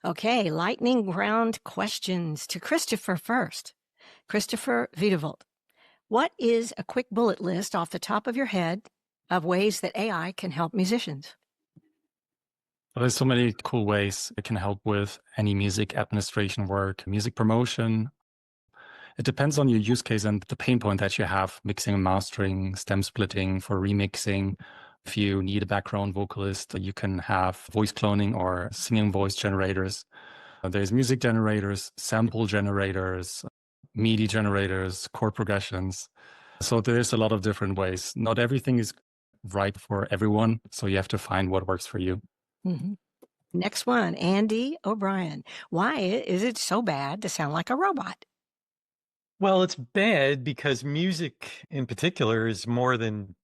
Okay, lightning round questions to Christopher first. Christopher Wieduwilt, what is a quick bullet list off the top of your head of ways that AI can help musicians? Well, there's so many cool ways it can help with any music administration work, music promotion. It depends on your use case and the pain point that you have, mixing and mastering, stem splitting for remixing. If you need a background vocalist, you can have voice cloning or singing voice generators. There's music generators, sample generators, MIDI generators, chord progressions. So there's a lot of different ways. Not everything is right for everyone, so you have to find what works for you. Mm-hmm. Next one, Andy O'Brien. Why is it so bad to sound like a robot? Well, it's bad because music in particular is more than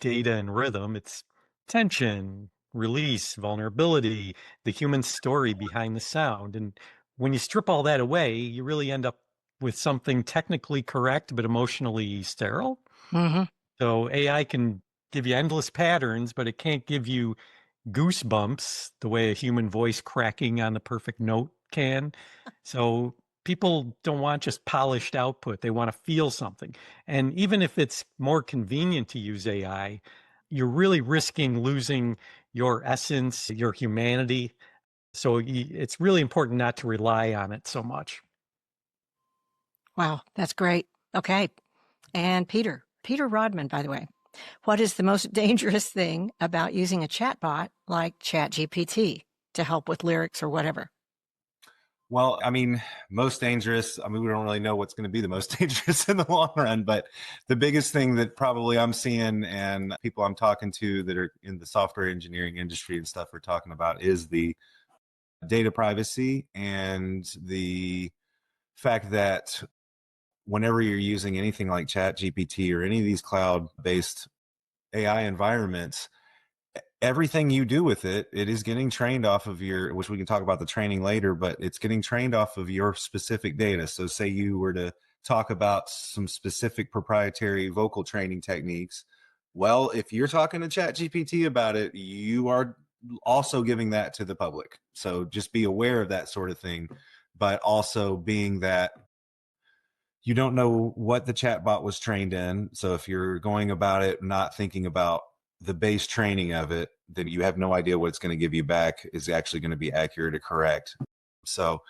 data and rhythm. It's tension, release, vulnerability, the human story behind the sound. And when you strip all that away, you really end up with something technically correct but emotionally sterile. Mm-hmm. So AI can give you endless patterns, but it can't give you goosebumps the way a human voice cracking on the perfect note can. So people don't want just polished output. They want to feel something. And even if it's more convenient to use AI, you're really risking losing your essence, your humanity. So it's really important not to rely on it so much. Wow, that's great. Okay. And Peter Rodman, by the way, what is the most dangerous thing about using a chatbot like ChatGPT to help with lyrics or whatever? Well, most dangerous. We don't really know what's going to be the most dangerous in the long run, but the biggest thing that probably I'm seeing and people I'm talking to that are in the software engineering industry and stuff are talking about is the data privacy and the fact that whenever you're using anything like ChatGPT or any of these cloud-based AI environments, everything you do with it, it is getting trained off of your, which we can talk about the training later, but it's getting trained off of your specific data. So say you were to talk about some specific proprietary vocal training techniques. Well, if you're talking to ChatGPT about it, you are also giving that to the public. So just be aware of that sort of thing, but also being that you don't know what the chatbot was trained in. So if you're going about it not thinking about the base training of it, then you have no idea what it's going to give you back is actually going to be accurate or correct. So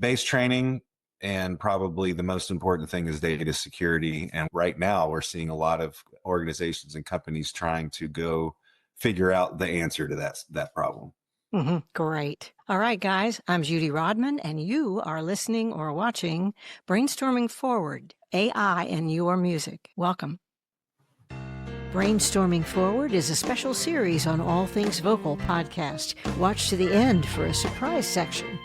base training, and probably the most important thing is data security. And right now we're seeing a lot of organizations and companies trying to go figure out the answer to that problem. Mm-hmm. Great. All right, guys, I'm Judy Rodman, and you are listening or watching Brainstorming Forward, AI and Your Music. Welcome. Brainstorming Forward is a special series on all things vocal podcast. Watch to the end for a surprise section.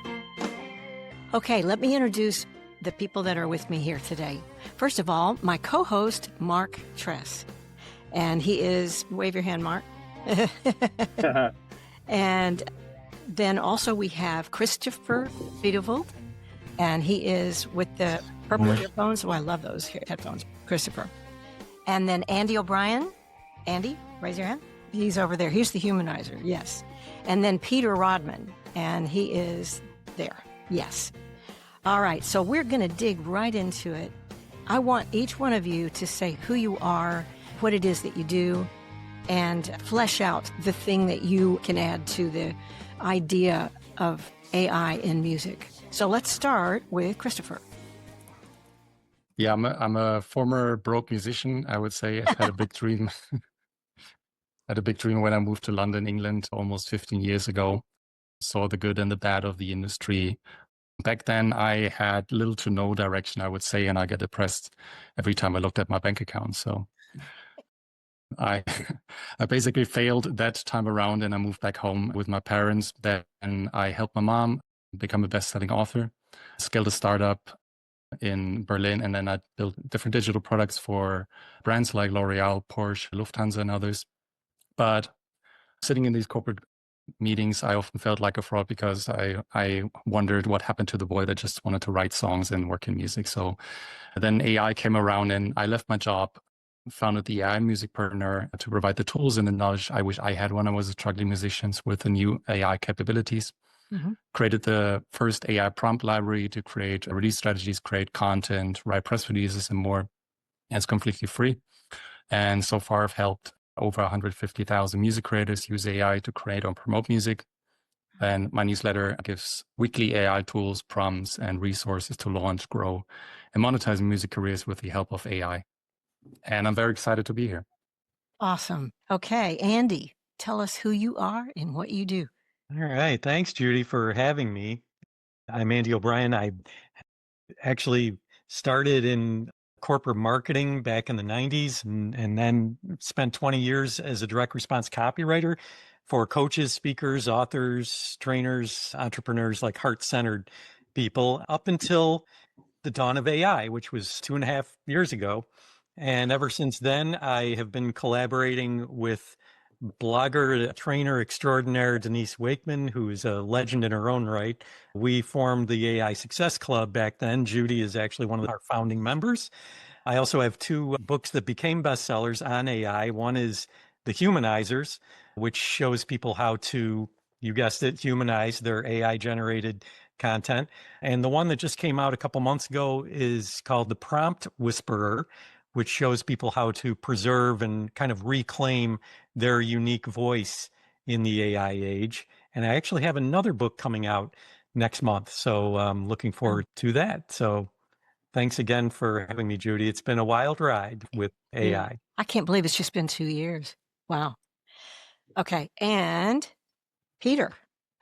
Okay, let me introduce the people that are with me here today. First of all, my co-host, Mark Thress. And he is, wave your hand, Mark. And then also we have Christopher Wieduwilt, and he is with the purple earphones. Oh, I love those headphones, Christopher. And then Andy O'Brien. Andy, raise your hand. He's over there. He's the humanizer. Yes. And then Peter Rodman, and he is there. Yes. All right. So we're going to dig right into it. I want each one of you to say who you are, what it is that you do, and flesh out the thing that you can add to the idea of AI in music. So let's start with Christopher. Yeah, I'm a former broke musician, I would say. I had a big dream. Had a big dream when I moved to London, England, almost 15 years ago. Saw the good and the bad of the industry. Back then, I had little to no direction, I would say, and I get depressed every time I looked at my bank account. So I basically failed that time around, and I moved back home with my parents. Then I helped my mom become a best-selling author, scaled a startup in Berlin, and then I built different digital products for brands like L'Oreal, Porsche, Lufthansa, and others. But sitting in these corporate meetings, I often felt like a fraud because I wondered what happened to the boy that just wanted to write songs and work in music. So then AI came around, and I left my job, founded the AI Music Partner to provide the tools and the knowledge I wish I had when I was a struggling musician with the new AI capabilities. created the first AI prompt library to create release strategies, create content, write press releases, and more. And it's completely free. And so far, I've helped over 150,000 music creators use AI to create or promote music. And my newsletter gives weekly AI tools, prompts, and resources to launch, grow, and monetize music careers with the help of AI. And I'm very excited to be here. Awesome. Okay, Andy, tell us who you are and what you do. All right. Thanks, Judy, for having me. I'm Andy O'Brien. I actually started in corporate marketing back in the 90s and then spent 20 years as a direct response copywriter for coaches, speakers, authors, trainers, entrepreneurs, like heart-centered people, up until the dawn of AI, which was 2.5 years ago. And ever since then, I have been collaborating with blogger, trainer extraordinaire Denise Wakeman, who is a legend in her own right. We formed the AI Success Club back then. Judy is actually one of our founding members. I also have 2 books that became bestsellers on AI. One is The Humanizers, which shows people how to, you guessed it, humanize their AI generated content. And the one that just came out a couple months ago is called The Prompt Whisperer, which shows people how to preserve and kind of reclaim their unique voice in the AI age. And I actually have another book coming out next month. So I'm looking forward to that. So thanks again for having me, Judy. It's been a wild ride with AI. Yeah. I can't believe it's just been 2 years. Wow. Okay, and Peter,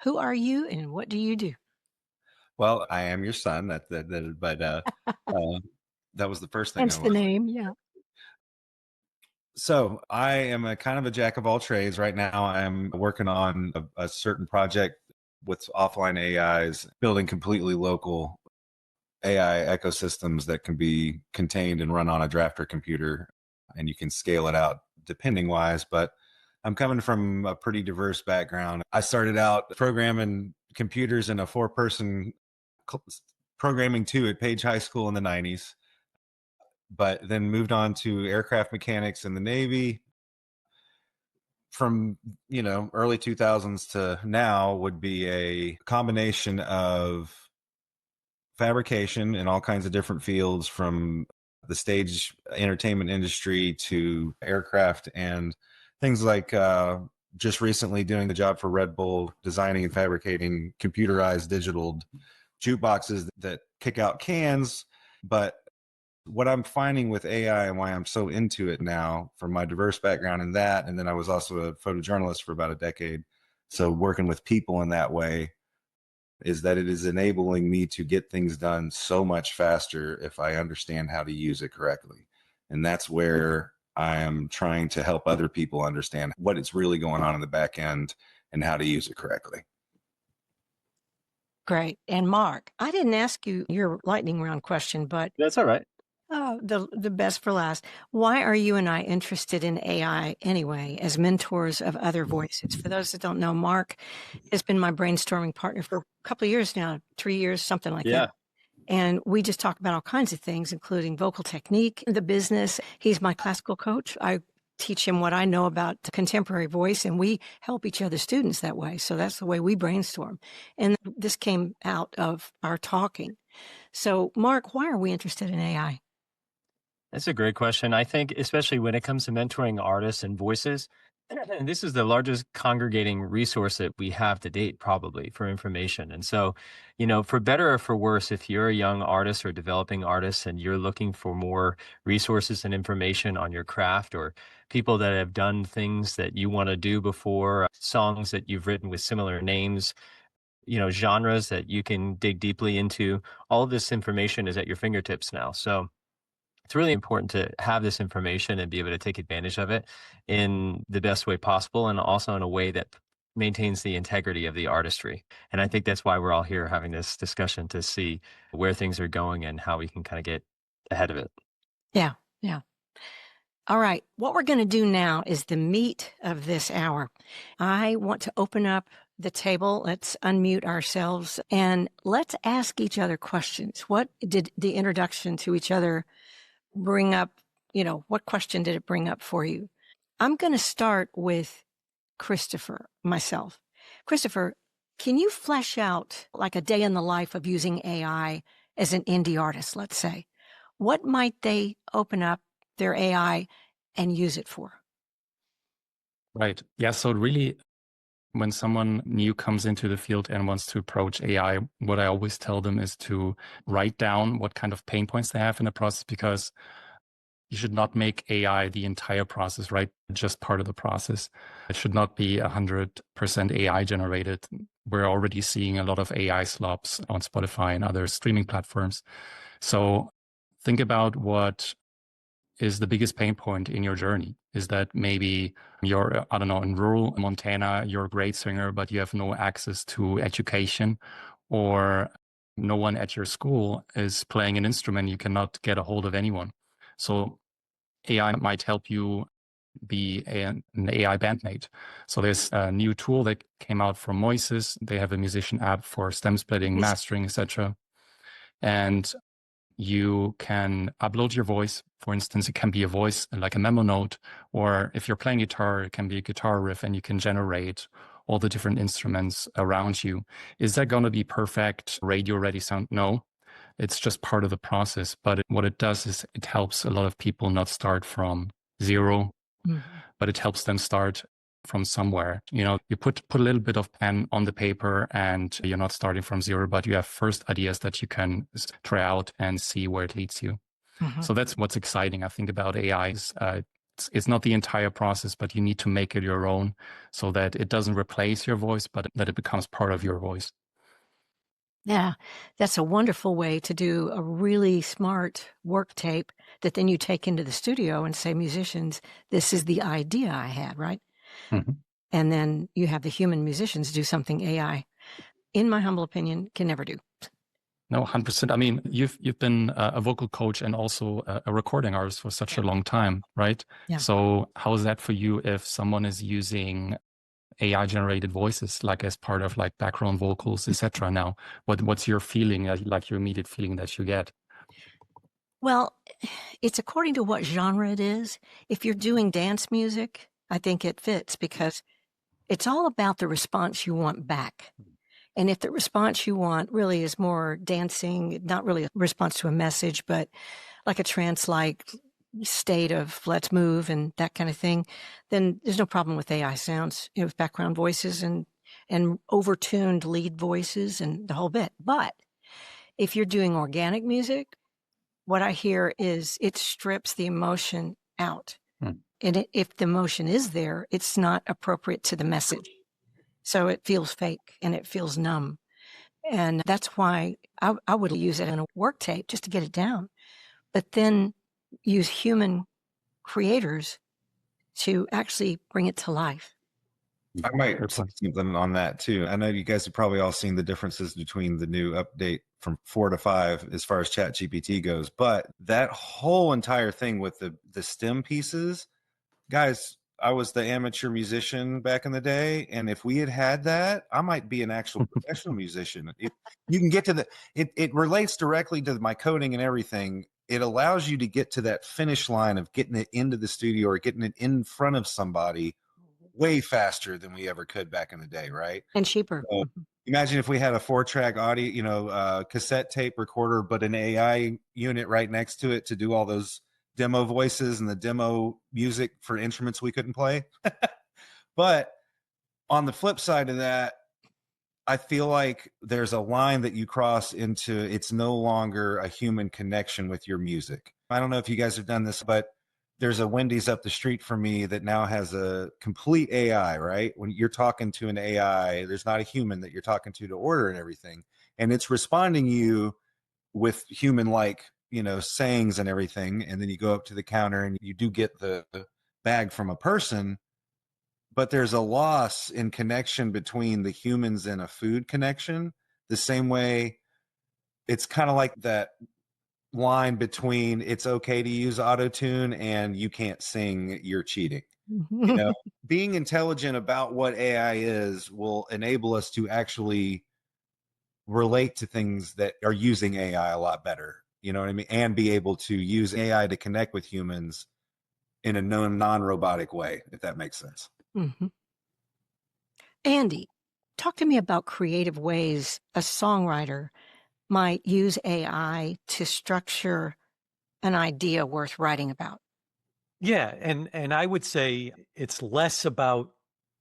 who are you and what do you do? Well, I am your son. But that was the first thing. Hence the name, yeah. So I am a kind of a jack of all trades. Right now, I'm working on a certain project with offline AIs, building completely local AI ecosystems that can be contained and run on a drafter computer, and you can scale it out depending wise. But I'm coming from a pretty diverse background. I started out programming computers in a 4-person programming 2 at Page High School in the 90s, but then moved on to aircraft mechanics in the Navy. From early 2000s to now would be a combination of fabrication in all kinds of different fields, from the stage entertainment industry to aircraft, and things like just recently doing the job for Red Bull, designing and fabricating computerized digital jukeboxes that kick out cans. But what I'm finding with AI and why I'm so into it now, from my diverse background in that, and then I was also a photojournalist for about a decade, so working with people in that way, is that it is enabling me to get things done so much faster if I understand how to use it correctly. And that's where I am trying to help other people understand what is really going on in the back end and how to use it correctly. Great. And Mark, I didn't ask you your lightning round question, but That's all right. the best for last. Why are you and I interested in AI anyway, as mentors of other voices? For those that don't know, Mark has been my brainstorming partner for a couple of years now, 3 years, something like Yeah. that. And we just talk about all kinds of things, including vocal technique, the business. He's my classical coach. I teach him what I know about contemporary voice, and we help each other students that way. So that's the way we brainstorm. And this came out of our talking. So, Mark, why are we interested in AI? That's a great question. I think, especially when it comes to mentoring artists and voices, this is the largest congregating resource that we have to date, probably, for information. And so, for better or for worse, if you're a young artist or developing artist and you're looking for more resources and information on your craft, or people that have done things that you want to do before, songs that you've written with similar names, genres that you can dig deeply into, all of this information is at your fingertips now. So it's really important to have this information and be able to take advantage of it in the best way possible, and also in a way that maintains the integrity of the artistry. And I think that's why we're all here having this discussion, to see where things are going and how we can kind of get ahead of it. Yeah, yeah. All right. What we're going to do now is the meat of this hour. I want to open up the table. Let's unmute ourselves and let's ask each other questions. What did the introduction to each other bring up? What question did it bring up for you? I'm going to start with Christopher, myself. Christopher, Can you flesh out like a day in the life of using AI as an indie artist, let's say? What might they open up their AI and use it for? Right. Yeah. So really, when someone new comes into the field and wants to approach AI, what I always tell them is to write down what kind of pain points they have in the process, because you should not make AI the entire process, right? Just part of the process. It should not be 100% AI generated. We're already seeing a lot of AI slops on Spotify and other streaming platforms. So think about what is the biggest pain point in your journey. Is that maybe you're, I don't know, in rural Montana, you're a great singer, but you have no access to education, or no one at your school is playing an instrument. You cannot get a hold of anyone. So AI might help you be an AI bandmate. So there's a new tool that came out from Moises. They have a musician app for stem splitting, mastering, etc. And you can upload your voice. For instance, it can be a voice like a memo note, or if you're playing guitar, it can be a guitar riff, and you can generate all the different instruments around you. Is that going to be perfect radio ready sound? No, it's just part of the process. But what it does is it helps a lot of people not start from zero, but it helps them start from somewhere. You know, you put a little bit of pen on the paper, and you're not starting from zero, but you have first ideas that you can try out and see where it leads you. So that's what's exciting, I think, about AI. It's not the entire process, but you need to make it your own, so that it doesn't replace your voice, but that it becomes part of your voice. Yeah, that's a wonderful way to do a really smart work tape that then you take into the studio and say, musicians, this is the idea I had, right? And then you have the human musicians do something AI, in my humble opinion, can never do. No, 100%. I mean, you've been a vocal coach and also a recording artist for such a long time, right? Yeah. So how is that for you if someone is using AI generated voices, like as part of like background vocals, etc.? Now, what's your feeling, like your immediate feeling that you get? Well, it's according to what genre it is. If you're doing dance music, I think it fits because it's all about the response you want back. And if the response you want really is more dancing, not really a response to a message, but like a trance-like state of let's move and that kind of thing, then there's no problem with AI sounds, you know, with background voices and overtuned lead voices and the whole bit. But if you're doing organic music, what I hear is it strips the emotion out. And if the emotion is there, it's not appropriate to the message. So it feels fake and it feels numb. And that's why I would use it in a work tape just to get it down, but then use human creators to actually bring it to life. I might say something on that too. I know you guys have probably all seen the differences between the new update from 4 to 5 as far as ChatGPT goes, but that whole entire thing with the STEM pieces, guys, I was the amateur musician back in the day, and if we had that, I might be an actual professional musician. You can get to the it relates directly to my coding and everything. It allows you to get to that finish line of getting it into the studio or getting it in front of somebody way faster than we ever could back in the day, right? And cheaper. So imagine if we had a 4-track audio, cassette tape recorder, but an AI unit right next to it to do all those demo voices and the demo music for instruments we couldn't play. But on the flip side of that, I feel like there's a line that you cross into, it's no longer a human connection with your music. I don't know if you guys have done this, but there's a Wendy's up the street from me that now has a complete AI, right? When you're talking to an AI, there's not a human that you're talking to order and everything. And it's responding you with human-like, sayings and everything. And then you go up to the counter and you do get the bag from a person, but there's a loss in connection between the humans and a food connection. The same way it's kind of like that line between it's okay to use auto-tune and you can't sing, you're cheating. Being intelligent about what AI is will enable us to actually relate to things that are using AI a lot better. You know what I mean? And be able to use AI to connect with humans in a non-robotic way, if that makes sense. Andy, Talk to me about creative ways a songwriter might use AI to structure an idea worth writing about. Yeah, and I would say it's less about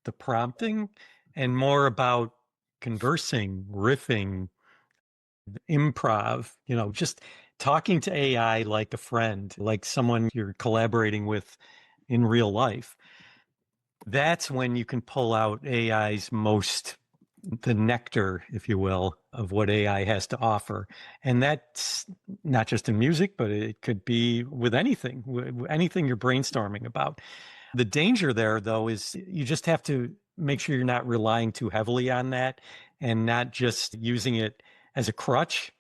the prompting and more about conversing, riffing, improv, just talking to AI like a friend, like someone you're collaborating with in real life. That's when you can pull out AI's the nectar, if you will, of what AI has to offer. And that's not just in music, but it could be with anything, anything you're brainstorming about. The danger there, though, is you just have to make sure you're not relying too heavily on that and not just using it as a crutch.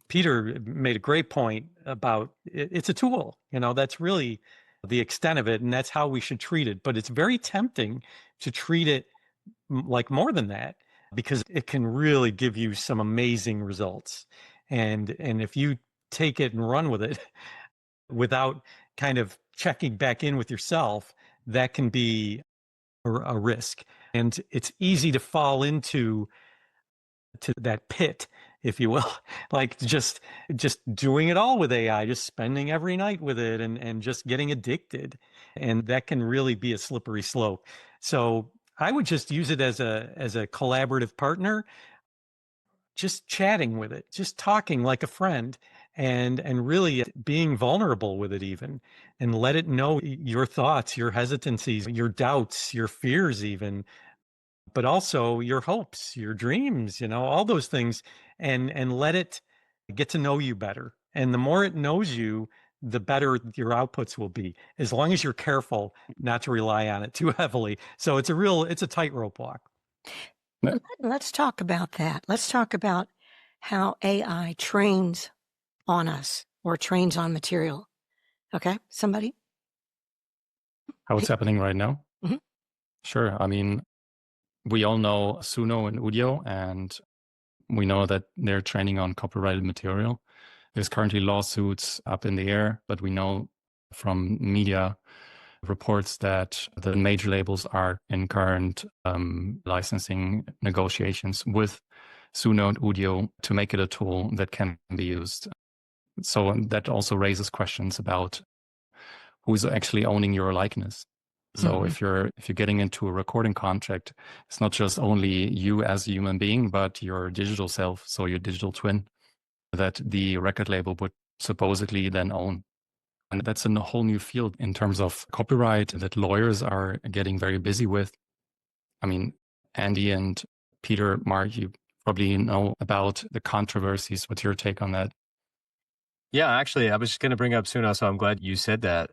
Peter made a great point about it's a tool. That's really the extent of it, and that's how we should treat it. But it's very tempting to treat it like more than that, because it can really give you some amazing results. And if you take it and run with it without kind of checking back in with yourself, that can be a risk. And it's easy to fall into that pit, if you will, like just doing it all with AI, just spending every night with it and just getting addicted. And that can really be a slippery slope. So I would just use it as a collaborative partner, just chatting with it, just talking like a friend, and really being vulnerable with it even, and let it know your thoughts, your hesitancies, your doubts, your fears even, but also your hopes, your dreams, all those things, and let it get to know you better. And the more it knows you, the better your outputs will be, as long as you're careful not to rely on it too heavily. So it's a tightrope walk. Let's talk about that. Let's talk about how AI trains on us or trains on material. Okay, somebody? How it's happening right now? Mhm. Sure. I mean, we all know Suno and Udio, and we know that they're training on copyrighted material. There's currently lawsuits up in the air, but we know from media reports that the major labels are in current licensing negotiations with Suno and Udio to make it a tool that can be used. So that also raises questions about who's actually owning your likeness. So if you're getting into a recording contract, it's not just only you as a human being, but your digital self, so your digital twin, that the record label would supposedly then own. And that's a whole new field in terms of copyright that lawyers are getting very busy with. I mean, Andy and Peter, Mark, you probably know about the controversies. What's your take on that? Yeah, actually, I was just going to bring up Suno, so I'm glad you said that.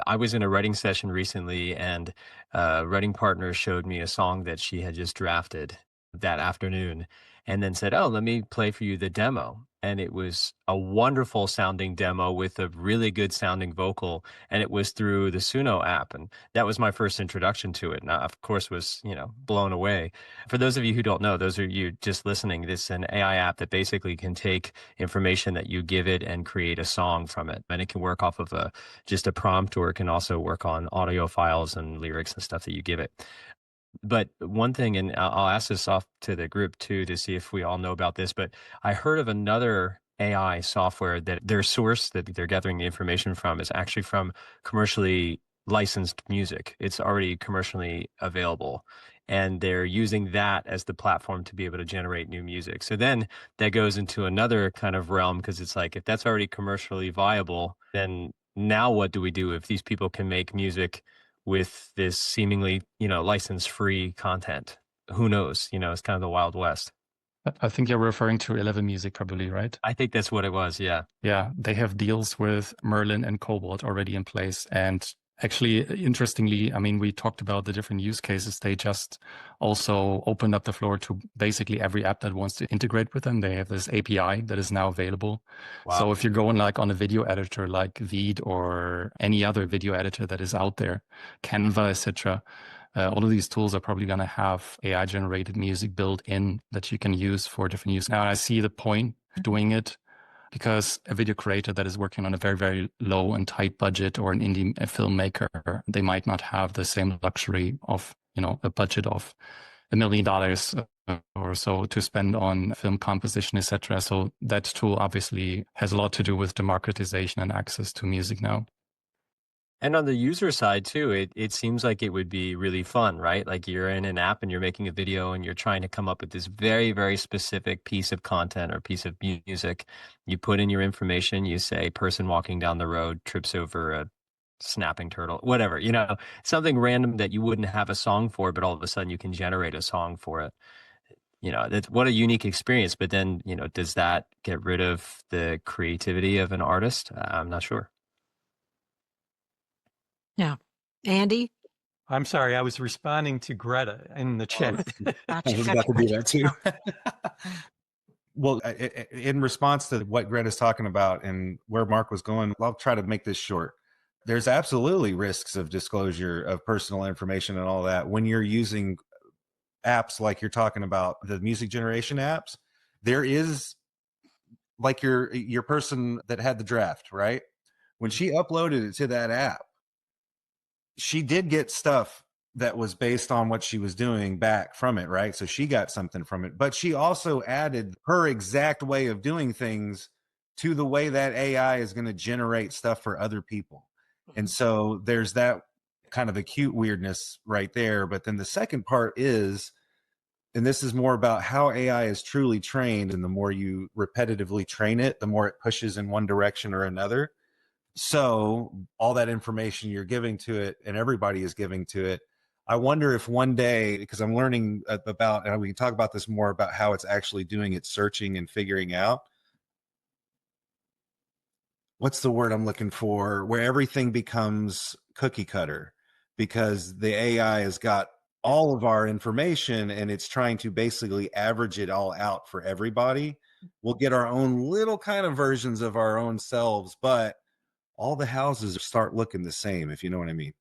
I was in a writing session recently, and a writing partner showed me a song that she had just drafted that afternoon, and then said, "Oh, let me play for you the demo." And it was a wonderful sounding demo with a really good sounding vocal, and it was through the Suno app, and that was my first introduction to it. And I, of course, was blown away. For those of you who don't know, those are you just listening. This is an AI app that basically can take information that you give it and create a song from it, and it can work off of just a prompt, or it can also work on audio files and lyrics and stuff that you give it. But one thing, and I'll ask this off to the group too to see if we all know about this, but I heard of another AI software that their source that they're gathering the information from is actually from commercially licensed music. It's already commercially available, and they're using that as the platform to be able to generate new music. So then that goes into another kind of realm, because it's like, if that's already commercially viable, then now what do we do if these people can make music with this seemingly, license-free content? Who knows? It's kind of the Wild West. I think you're referring to 11 Music, probably, right? I think that's what it was. Yeah. Yeah, they have deals with Merlin and Cobalt already in place. And actually, interestingly, I mean, we talked about the different use cases. They just also opened up the floor to basically every app that wants to integrate with them. They have this API that is now available. Wow. So if you're going like on a video editor like Veed or any other video editor that is out there, Canva, etc., all of these tools are probably going to have AI generated music built in that you can use for different use. Now, I see the point of doing it, because a video creator that is working on a very, very low and tight budget, or an indie filmmaker, they might not have the same luxury of, a budget of $1 million or so to spend on film composition, etc. So that tool obviously has a lot to do with democratization and access to music now. And on the user side too, it seems like it would be really fun, right? Like you're in an app and you're making a video and you're trying to come up with this very, very specific piece of content or piece of music. You put in your information, you say person walking down the road trips over a snapping turtle, whatever, something random that you wouldn't have a song for, but all of a sudden you can generate a song for it. That's what a unique experience. But then, does that get rid of the creativity of an artist? I'm not sure. Yeah. Andy? I'm sorry, I was responding to Greta in the chat. I was about to do that too. Well, in response to what Greta's talking about and where Mark was going, I'll try to make this short. There's absolutely risks of disclosure of personal information and all that when you're using apps like you're talking about, the music generation apps. There is, like your person that had the draft, right? When she uploaded it to that app, she did get stuff that was based on what she was doing back from it, right? So she got something from it, but she also added her exact way of doing things to the way that AI is going to generate stuff for other people. And so there's that kind of acute weirdness right there. But then the second part is, and this is more about how AI is truly trained, and the more you repetitively train it, the more it pushes in one direction or another. So all that information you're giving to it and everybody is giving to it, I wonder if one day, because I'm learning about, and we can talk about this more, about how it's actually doing its searching and figuring out. What's the word I'm looking for? Where everything becomes cookie cutter, because the AI has got all of our information and it's trying to basically average it all out for everybody. We'll get our own little kind of versions of our own selves, but all the houses start looking the same, if you know what I mean.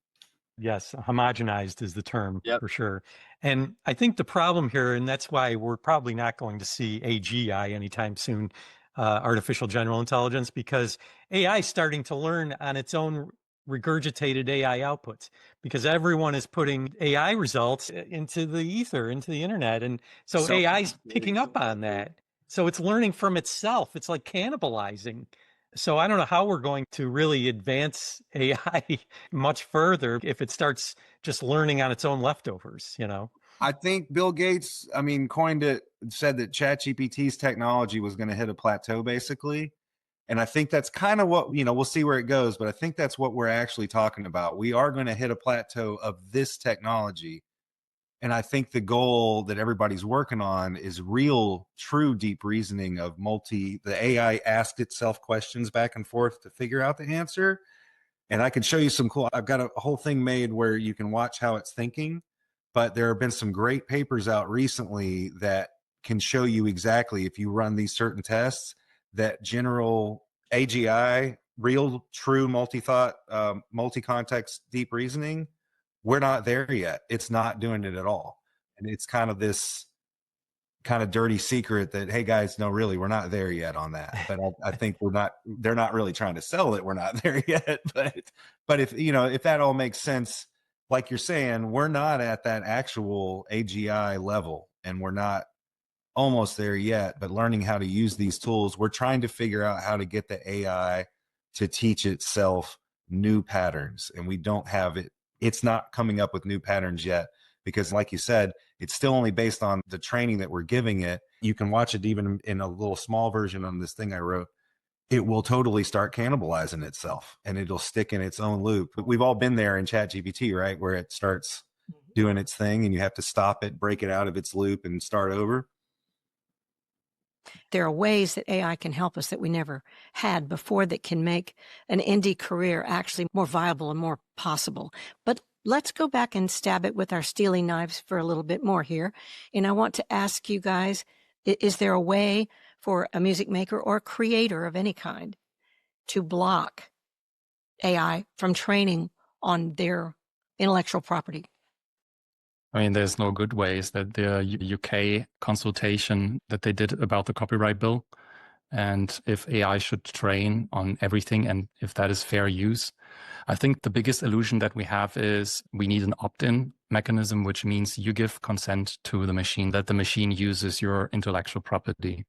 Yes, homogenized is the term. Yep. For sure. And I think the problem here, and that's why we're probably not going to see AGI anytime soon, artificial general intelligence, because AI is starting to learn on its own regurgitated AI outputs, because everyone is putting AI results into the ether, into the internet. And so AI is picking up on that. So it's learning from itself. It's like cannibalizing. So I don't know how we're going to really advance AI much further if it starts just learning on its own leftovers, I think Bill Gates, coined it, said that ChatGPT's technology was going to hit a plateau, basically. And I think that's kind of what, we'll see where it goes, but I think that's what we're actually talking about. We are going to hit a plateau of this technology. And I think the goal that everybody's working on is real, true, deep reasoning of the AI asked itself questions back and forth to figure out the answer. And I can show you I've got a whole thing made where you can watch how it's thinking, but there have been some great papers out recently that can show you exactly, if you run these certain tests, that general AGI, real, true, multi-thought, multi-context, deep reasoning, we're not there yet. It's not doing it at all. And it's kind of this kind of dirty secret that, hey guys, no, really, we're not there yet on that. But I think they're not really trying to sell it. We're not there yet. But if that all makes sense, like you're saying, we're not at that actual AGI level, and we're not almost there yet, but learning how to use these tools, we're trying to figure out how to get the AI to teach itself new patterns. And we don't have it. It's not coming up with new patterns yet, because like you said, it's still only based on the training that we're giving it. You can watch it even in a little small version on this thing I wrote. It will totally start cannibalizing itself and it'll stick in its own loop. But we've all been there in ChatGPT, right? Where it starts doing its thing and you have to stop it, break it out of its loop and start over. There are ways that AI can help us that we never had before that can make an indie career actually more viable and more possible. But let's go back and stab it with our steely knives for a little bit more here. And I want to ask you guys, is there a way for a music maker or a creator of any kind to block AI from training on their intellectual property? There's no good ways. That the UK consultation that they did about the copyright bill, and if AI should train on everything and if that is fair use. I think the biggest illusion that we have is we need an opt-in mechanism, which means you give consent to the machine that the machine uses your intellectual property.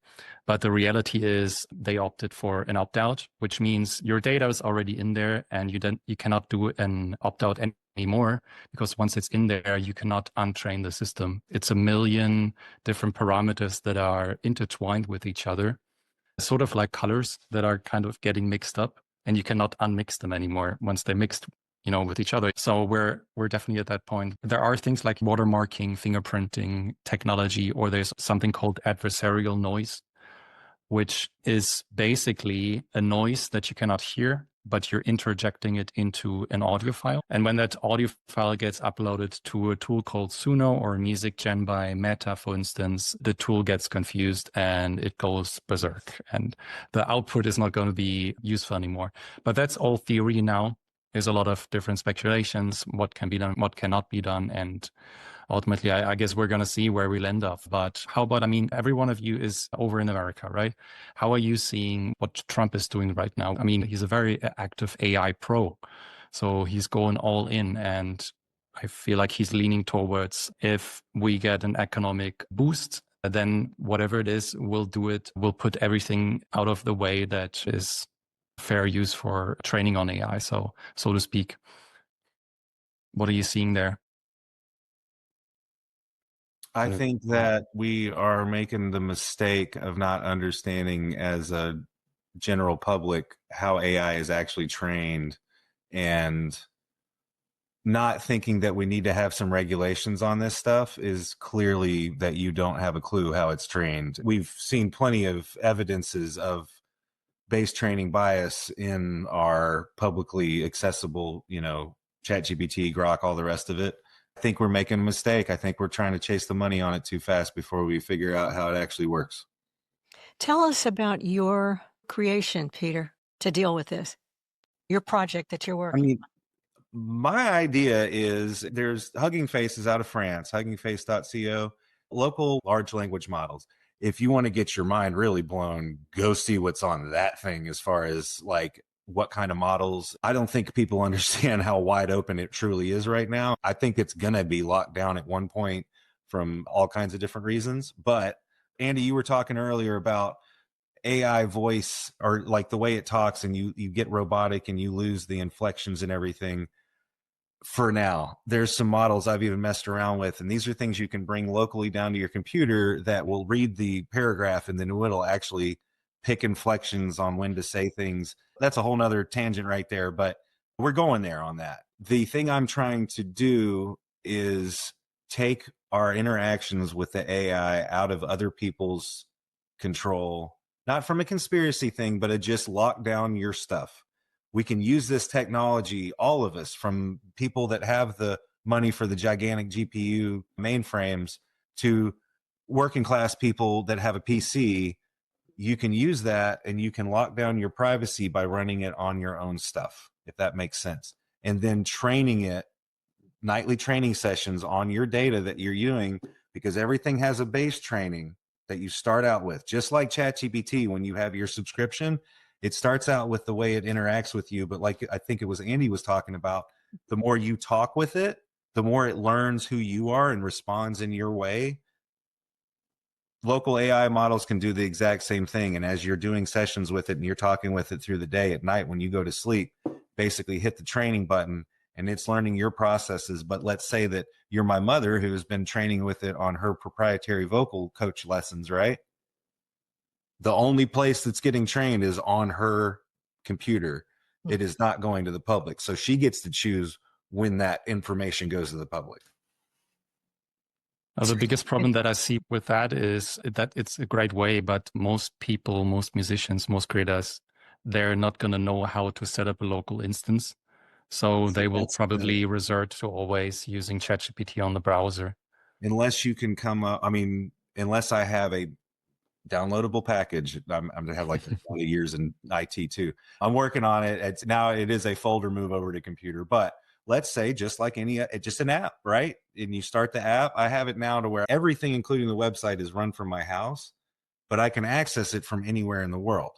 But the reality is they opted for an opt-out, which means your data is already in there and you cannot do an opt-out anymore, because once it's in there, you cannot untrain the system. It's a million different parameters that are intertwined with each other, sort of like colors that are kind of getting mixed up, and you cannot unmix them anymore once they're mixed, with each other. So we're definitely at that point. There are things like watermarking, fingerprinting technology, or there's something called adversarial noise, which is basically a noise that you cannot hear, but you're interjecting it into an audio file. And when that audio file gets uploaded to a tool called Suno or Music Gen by Meta, for instance, the tool gets confused and it goes berserk. And the output is not going to be useful anymore. But that's all theory now. There's a lot of different speculations, what can be done, what cannot be done. And ultimately, I guess we're going to see where we'll end up. But how about, every one of you is over in America, right? How are you seeing what Trump is doing right now? He's a very active AI pro. So he's going all in. And I feel like he's leaning towards, if we get an economic boost, then whatever it is, we'll do it. We'll put everything out of the way that is fair use for training on AI, so to speak. What are you seeing there? I think that we are making the mistake of not understanding as a general public how AI is actually trained, and not thinking that we need to have some regulations on this stuff is clearly that you don't have a clue how it's trained. We've seen plenty of evidences of base training bias in our publicly accessible, ChatGPT, Grok, all the rest of it. I think we're making a mistake. I think we're trying to chase the money on it too fast before we figure out how it actually works. Tell us about your creation, Peter, to deal with this, your project that you're working on. My idea is there's Hugging Faces out of France, huggingface.co, local large language models. If you want to get your mind really blown, go see what's on that thing as far as like what kind of models. I don't think people understand how wide open it truly is right now. I think it's going to be locked down at one point from all kinds of different reasons. But Andy, you were talking earlier about AI voice, or like the way it talks, and you get robotic and you lose the inflections and everything. For now, there's some models I've even messed around with, and these are things you can bring locally down to your computer that will read the paragraph, and then it'll actually pick inflections on when to say things. That's a whole nother tangent right there, but we're going there on that. The thing I'm trying to do is take our interactions with the AI out of other people's control, not from a conspiracy thing, but just lock down your stuff. We can use this technology, all of us, from people that have the money for the gigantic GPU mainframes to working class people that have a PC. You can use that and you can lock down your privacy by running it on your own stuff, if that makes sense. And then training it, nightly training sessions on your data that you're using, because everything has a base training that you start out with. Just like ChatGPT, when you have your subscription, it starts out with the way it interacts with you. But like I think it was Andy was talking about, the more you talk with it, the more it learns who you are and responds in your way. Local AI models can do the exact same thing. And as you're doing sessions with it and you're talking with it through the day, at night when you go to sleep, basically hit the training button and it's learning your processes. But let's say that you're my mother who has been training with it on her proprietary vocal coach lessons, right? The only place that's getting trained is on her computer. It is not going to the public. So she gets to choose when that information goes to the public. The biggest problem that I see with that is that it's a great way, but most people, most musicians, most creators, they're not going to know how to set up a local instance. So they will probably resort to always using ChatGPT on the browser. Unless you can come up, unless I have a downloadable package. I'm going to have like 20 years in IT too. I'm working on it. It is a folder move over to computer, but let's say just like just an app, right? And you start the app. I have it now to where everything, including the website, is run from my house. but I can access it from anywhere in the world.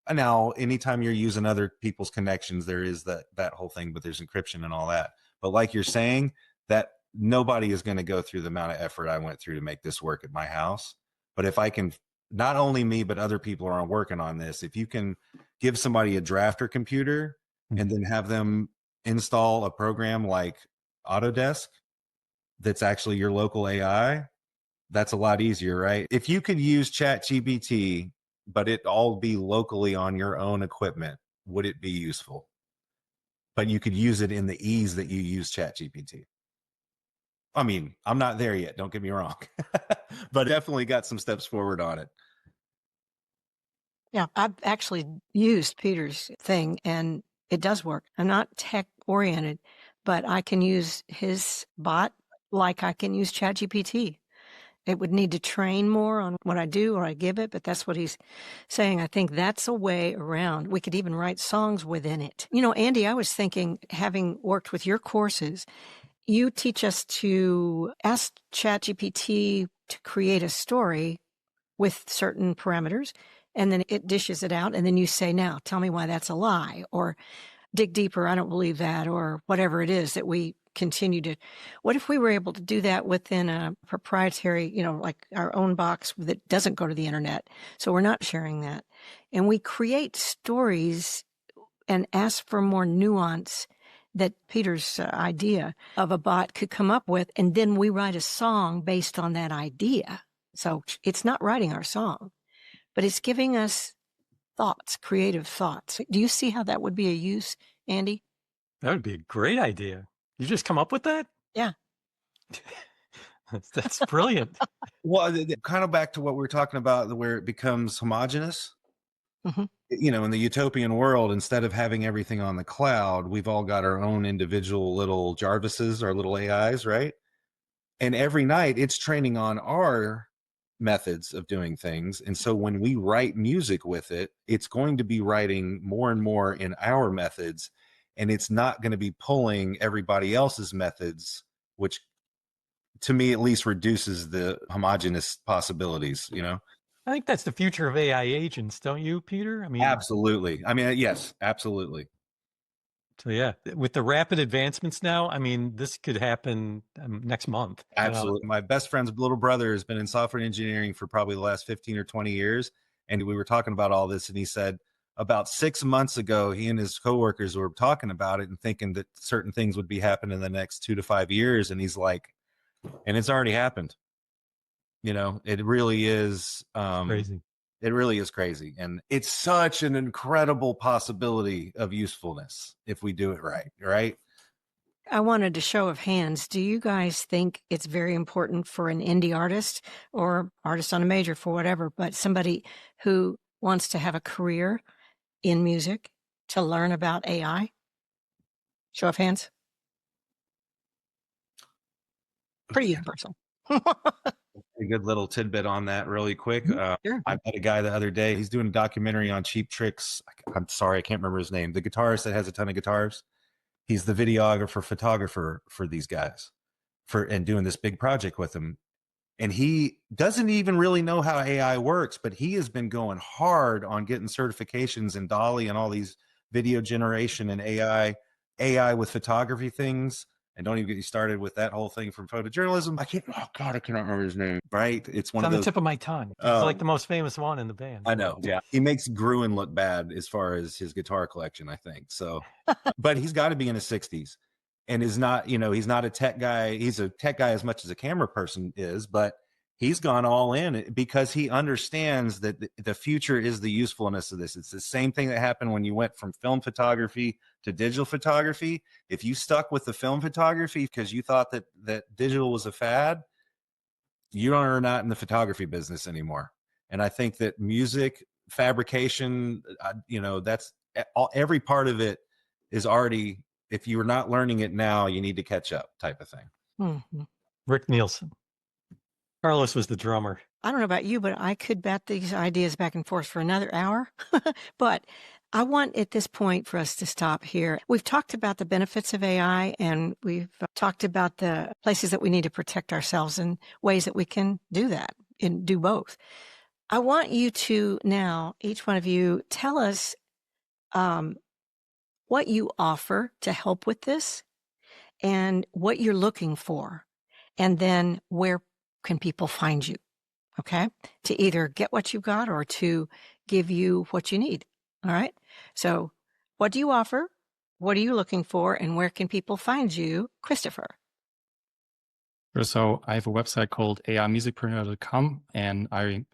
And now, anytime you're using other people's connections, there is that whole thing, but there's encryption and all that. But like you're saying, that nobody is going to go through the amount of effort I went through to make this work at my house. But if I can, not only me, but other people are working on this. If you can give somebody a drafter computer and then have them install a program like Autodesk that's actually your local AI, that's a lot easier, right? If you could use ChatGPT, but it all be locally on your own equipment, would it be useful? But you could use it in the ease that you use ChatGPT. I mean, I'm not there yet, don't get me wrong, but definitely got some steps forward on it. Yeah, I've actually used Peter's thing and it does work. I'm not tech oriented, but I can use his bot like I can use ChatGPT. It would need to train more on what I do or I give it, but that's what he's saying. I think that's a way around. We could even write songs within it. You know, Andy, I was thinking, having worked with your courses, you teach us to ask ChatGPT to create a story with certain parameters, and then it dishes it out. And then you say, now tell me why that's a lie, or dig deeper, I don't believe that, or whatever it is that we continue to. What if we were able to do that within a proprietary, you know, like our own box that doesn't go to the internet? So we're not sharing that. And we create stories and ask for more nuance that Peter's idea of a bot could come up with. And then we write a song based on that idea. So it's not writing our song, but it's giving us thoughts, creative thoughts. Do you see how that would be a use, Andy? That would be a great idea. You just come up with that? Yeah. That's brilliant. Well, kind of back to what we were talking about, where it becomes homogenous. Mm-hmm. You know, in the utopian world, instead of having everything on the cloud, we've all got our own individual little Jarvises, our little AIs, right? And every night it's training on our methods of doing things. And so when we write music with it, it's going to be writing more and more in our methods. And it's not going to be pulling everybody else's methods, which to me at least reduces the homogeneous possibilities, you know? I think that's the future of AI agents, don't you, Peter? I mean, Absolutely. I mean, yes, absolutely. so yeah, with the rapid advancements now, I mean, this could happen next month. Absolutely. My best friend's little brother has been in software engineering for probably the last 15 or 20 years. And we were talking about all this, and he said about 6 months ago, he and his coworkers were talking about it and thinking that certain things would be happening in the next 2 to 5 years. And he's like, and it's already happened. You know, it really is Crazy. It really is crazy. And it's such an incredible possibility of usefulness if we do it right, right? I wanted a show of hands. Do you guys think it's very important for an indie artist or artist on a major for whatever, but somebody who wants to have a career in music to learn about AI? Show of hands. Pretty universal. A good little tidbit on that really quick. Sure. I met a guy the other day. He's doing a documentary on Cheap Tricks. I'm sorry, I can't remember his name. The guitarist that has a ton of guitars. He's the videographer, photographer for these guys and doing this big project with them. And he doesn't even really know how AI works, but he has been going hard on getting certifications in Dolly and all these video generation and AI with photography things. And don't even get you started with that whole thing from photojournalism. I cannot remember his name. Right? It's one It's of on those. the tip of my tongue. It's like the most famous one in the band. I know. Yeah. He makes Gruen look bad as far as his guitar collection, I think. So, but he's got to be in his 60s and is not, you know, he's not a tech guy. He's a tech guy as much as a camera person is, but he's gone all in because he understands that the future is the usefulness of this. It's the same thing that happened when you went from film photography to digital photography. If you stuck with the film photography because you thought that digital was a fad, you are not in the photography business anymore. And I think that music fabrication, you know, that's every part of it is already, if you're not learning it now, you need to catch up type of thing. Mm-hmm. Rick Nielsen. Carlos was the drummer. I don't know about you, but I could bat these ideas back and forth for another hour. But I want at this point for us to stop here. We've talked about the benefits of AI, and we've talked about the places that we need to protect ourselves and ways that we can do that and do both. I want you to now, each one of you, tell us what you offer to help with this and what you're looking for. And then where can people find you? Okay. To either get what you've got or to give you what you need. All right. So what do you offer? What are you looking for? And where can people find you? Christopher. So I have a website called aimusicpreneur.com, and I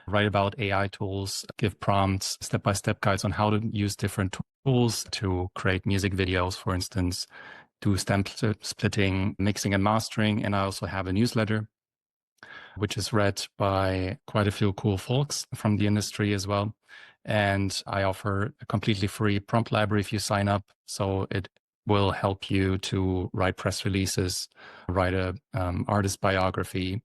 write about AI tools, give prompts, step-by-step guides on how to use different tools to create music videos, for instance, do stem splitting, mixing and mastering. And I also have a newsletter, which is read by quite a few cool folks from the industry as well. And I offer a completely free prompt library if you sign up. So it will help you to write press releases, write a artist biography,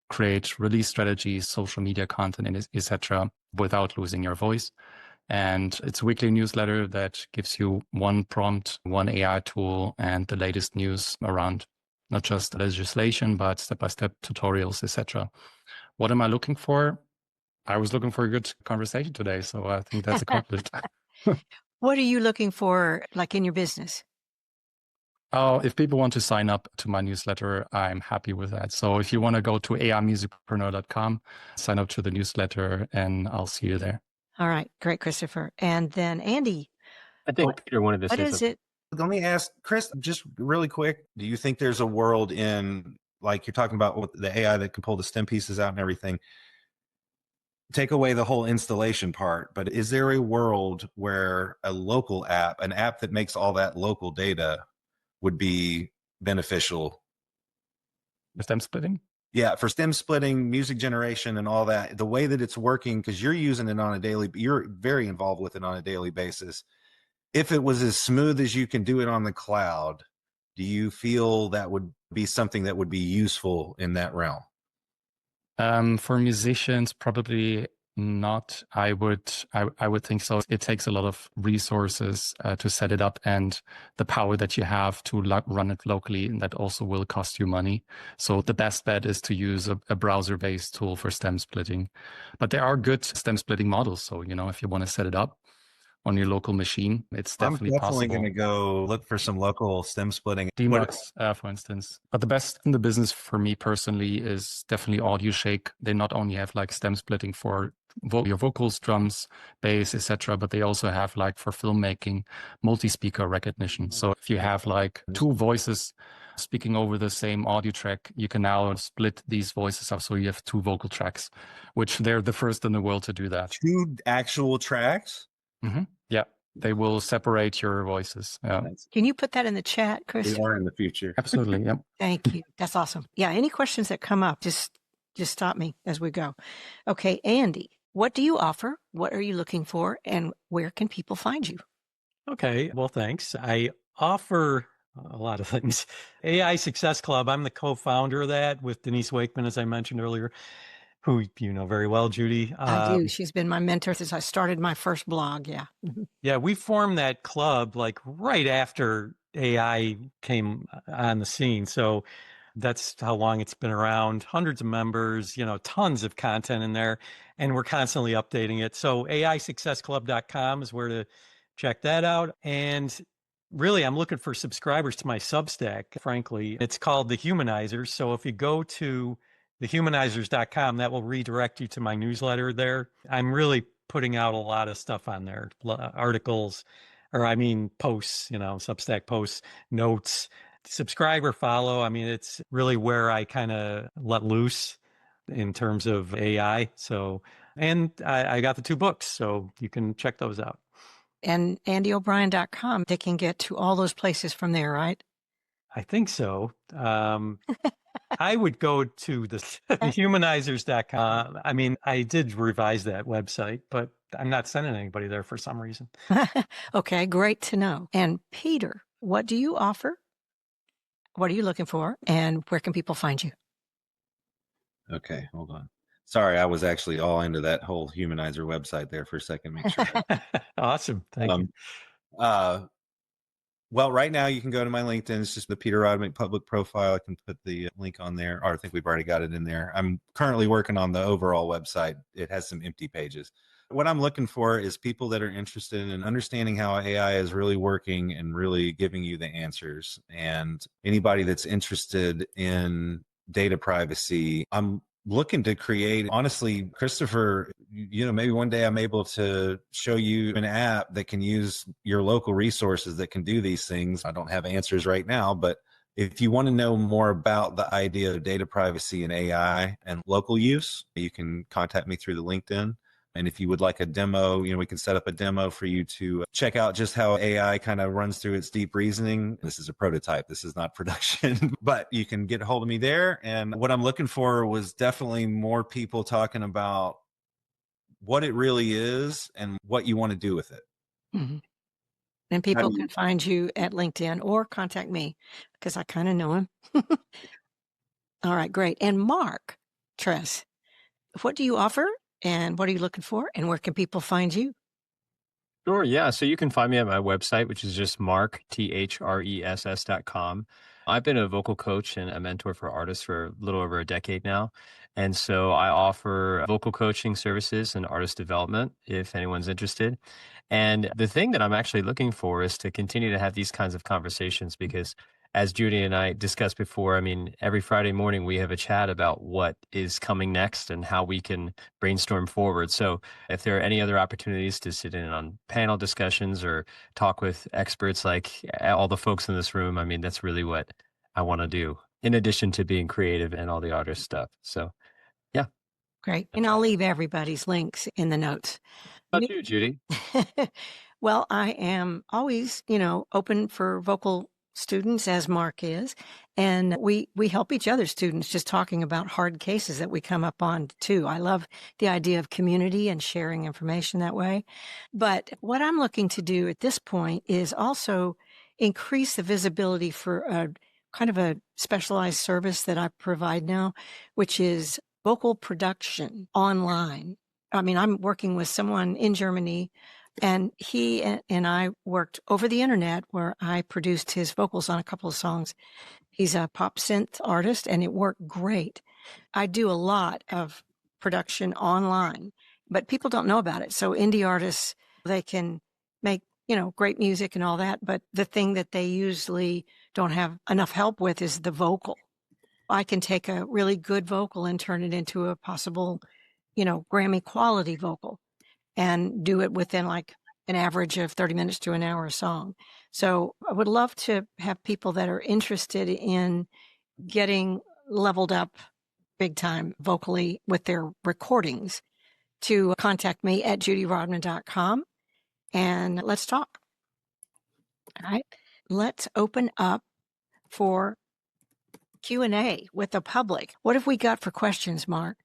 create release strategies, social media content, etc., without losing your voice. And it's a weekly newsletter that gives you one prompt, one AI tool, and the latest news around not just legislation, but step-by-step tutorials, etc. What am I looking for? I was looking for a good conversation today, so I think that's accomplished. What are you looking for, like in your business? Oh, if people want to sign up to my newsletter, I'm happy with that. So if you want to go to aimusicpreneur.com, sign up to the newsletter, and I'll see you there. All right. Great, Christopher. And then Andy, I think Peter wanted to what say is something. it? Let me ask Chris, just really quick, do you think there's a world in, like you're talking about with the AI that can pull the stem pieces out and everything, take away the whole installation part, but is there a world where a local app, an app that makes all that local data, would be beneficial? The stem splitting? Yeah, for stem splitting, music generation, and all that, the way that it's working, because you're using it on a daily, you're very involved with it on a daily basis. If it was as smooth as you can do it on the cloud, do you feel that would be something that would be useful in that realm? For musicians, probably not. I would think so. It takes a lot of resources to set it up, and the power that you have to run it locally, and that also will cost you money. So the best bet is to use a browser-based tool for stem splitting. But there are good stem splitting models. So, if you want to set it up on your local machine, it's definitely possible. I'm definitely going to go look for some local stem splitting. Demux, for instance. But the best in the business for me personally is definitely Audio Shake. They not only have like stem splitting for your vocals, drums, bass, etc., but they also have like for filmmaking, multi-speaker recognition. So if you have like two voices speaking over the same audio track, you can now split these voices up so you have two vocal tracks, which they're the first in the world to do that. Two actual tracks? Mm-hmm. Yeah. They will separate your voices. Yeah. Can you put that in the chat, Chris? We are in the future. Absolutely. Yep. Thank you. That's awesome. Yeah. Any questions that come up, just stop me as we go. Okay. Andy, what do you offer? What are you looking for? And where can people find you? Okay. Well, thanks. I offer a lot of things. AI Success Club. I'm the co-founder of that with Denise Wakeman, as I mentioned earlier, who you know very well, Judy. I do. She's been my mentor since I started my first blog. Yeah. Yeah, we formed that club like right after AI came on the scene. So that's how long it's been around. Hundreds of members, tons of content in there, and we're constantly updating it. So AISuccessClub.com is where to check that out. And really, I'm looking for subscribers to my Substack, frankly. It's called The Humanizers. So if you go to thehumanizers.com, that will redirect you to my newsletter there. I'm really putting out a lot of stuff on there, articles, posts, Substack posts, notes. Subscribe or follow. It's really where I kind of let loose in terms of AI. So, and I got the 2 books, so you can check those out. And AndyO'Brien.com, they can get to all those places from there, right? I think so. I would go to the humanizers.com. I did revise that website, but I'm not sending anybody there for some reason. Okay, great to know. And Peter, what do you offer? What are you looking for? And where can people find you? Okay, hold on. Sorry, I was actually all into that whole humanizer website there for a second. Make sure. Awesome. Thank you. Well, right now you can go to my LinkedIn. It's just the Peter Rodman public profile. I can put the link on there, or I think we've already got it in there. I'm currently working on the overall website. It has some empty pages. What I'm looking for is people that are interested in understanding how AI is really working and really giving you the answers. And anybody that's interested in data privacy, I'm looking to create, honestly, Christopher, maybe one day I'm able to show you an app that can use your local resources that can do these things. I don't have answers right now, but if you want to know more about the idea of data privacy and AI and local use, you can contact me through the LinkedIn. And if you would like a demo, we can set up a demo for you to check out just how AI kind of runs through its deep reasoning. This is a prototype. This is not production, but you can get a hold of me there. And what I'm looking for was definitely more people talking about what it really is and what you want to do with it. Mm-hmm. And people can find you at LinkedIn or contact me because I kind of know him. All right, great. And Mark Thress, what do you offer and what are you looking for and where can people find you? Sure. Yeah. So you can find me at my website, which is just THRESS.com. I've been a vocal coach and a mentor for artists for a little over a decade now. And so I offer vocal coaching services and artist development if anyone's interested. And the thing that I'm actually looking for is to continue to have these kinds of conversations because as Judy and I discussed before, I mean, every Friday morning we have a chat about what is coming next and how we can brainstorm forward. So if there are any other opportunities to sit in on panel discussions or talk with experts like all the folks in this room, I mean, that's really what I want to do in addition to being creative and all the artist stuff. So, yeah. Great. And I'll leave everybody's links in the notes. How about you, Judy? Well, I am always, open for vocal students as Mark is. And we help each other students just talking about hard cases that we come up on too. I love the idea of community and sharing information that way. But what I'm looking to do at this point is also increase the visibility for a kind of a specialized service that I provide now, which is vocal production online. I mean, I'm working with someone in Germany and he and I worked over the internet where I produced his vocals on a couple of songs. He's a pop synth artist and it worked great. I do a lot of production online, but people don't know about it. So indie artists, they can make, great music and all that. But the thing that they usually don't have enough help with is the vocal. I can take a really good vocal and turn it into a possible, Grammy quality vocal and do it within like an average of 30 minutes to an hour a song. So I would love to have people that are interested in getting leveled up big time vocally with their recordings to contact me at judyrodman.com and let's talk. All right. Let's open up for Q&A with the public. What have we got for questions, Mark?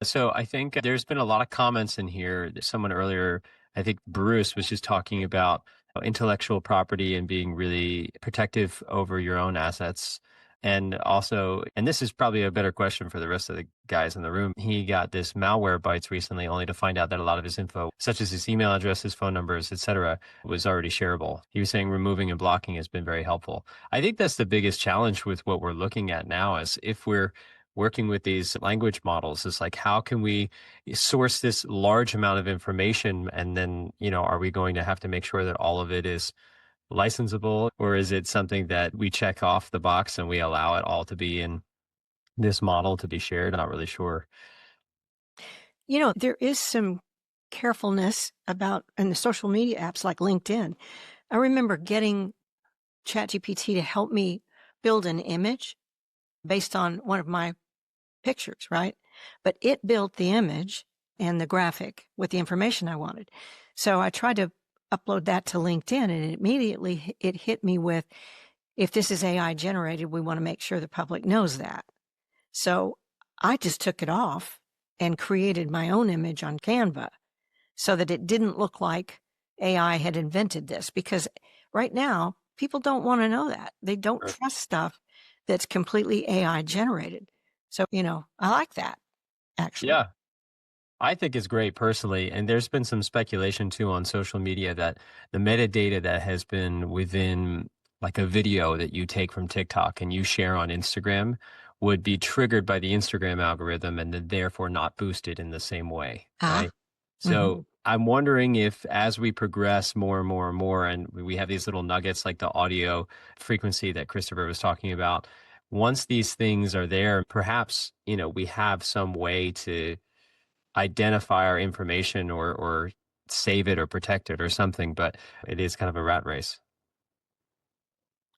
So I think there's been a lot of comments in here. Someone earlier, I think Bruce was just talking about intellectual property and being really protective over your own assets. And also, and this is probably a better question for the rest of the guys in the room. He got this malware bites recently only to find out that a lot of his info, such as his email address, his phone numbers, etc., was already shareable. He was saying removing and blocking has been very helpful. I think that's the biggest challenge with what we're looking at now is if we're working with these language models is like, how can we source this large amount of information? And then, are we going to have to make sure that all of it is licensable, or is it something that we check off the box and we allow it all to be in this model to be shared? I'm not really sure. There is some carefulness about in the social media apps like LinkedIn. I remember getting ChatGPT to help me build an image based on one of my pictures, right? But it built the image and the graphic with the information I wanted. So I tried to upload that to LinkedIn and immediately it hit me with, if this is AI generated, we want to make sure the public knows that. So I just took it off and created my own image on Canva so that it didn't look like AI had invented this, because right now people don't want to know that. They don't trust stuff that's completely AI generated. So, I like that, actually. Yeah. I think it's great personally. And there's been some speculation too on social media that the metadata that has been within like a video that you take from TikTok and you share on Instagram would be triggered by the Instagram algorithm and then therefore not boosted in the same way. Right. So I'm wondering if as we progress more and more and more, and we have these little nuggets like the audio frequency that Christopher was talking about, once these things are there, perhaps, we have some way to identify our information or save it or protect it or something, but it is kind of a rat race.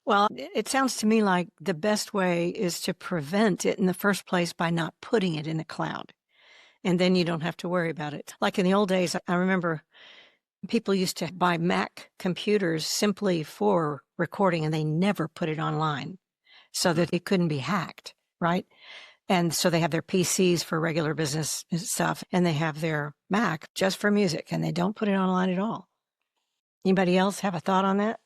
Well, it sounds to me like the best way is to prevent it in the first place by not putting it in the cloud. And then you don't have to worry about it. Like in the old days, I remember people used to buy Mac computers simply for recording, and they never put it online so that it couldn't be hacked, right? And so they have their PCs for regular business stuff, and they have their Mac just for music, and they don't put it online at all. Anybody else have a thought on that?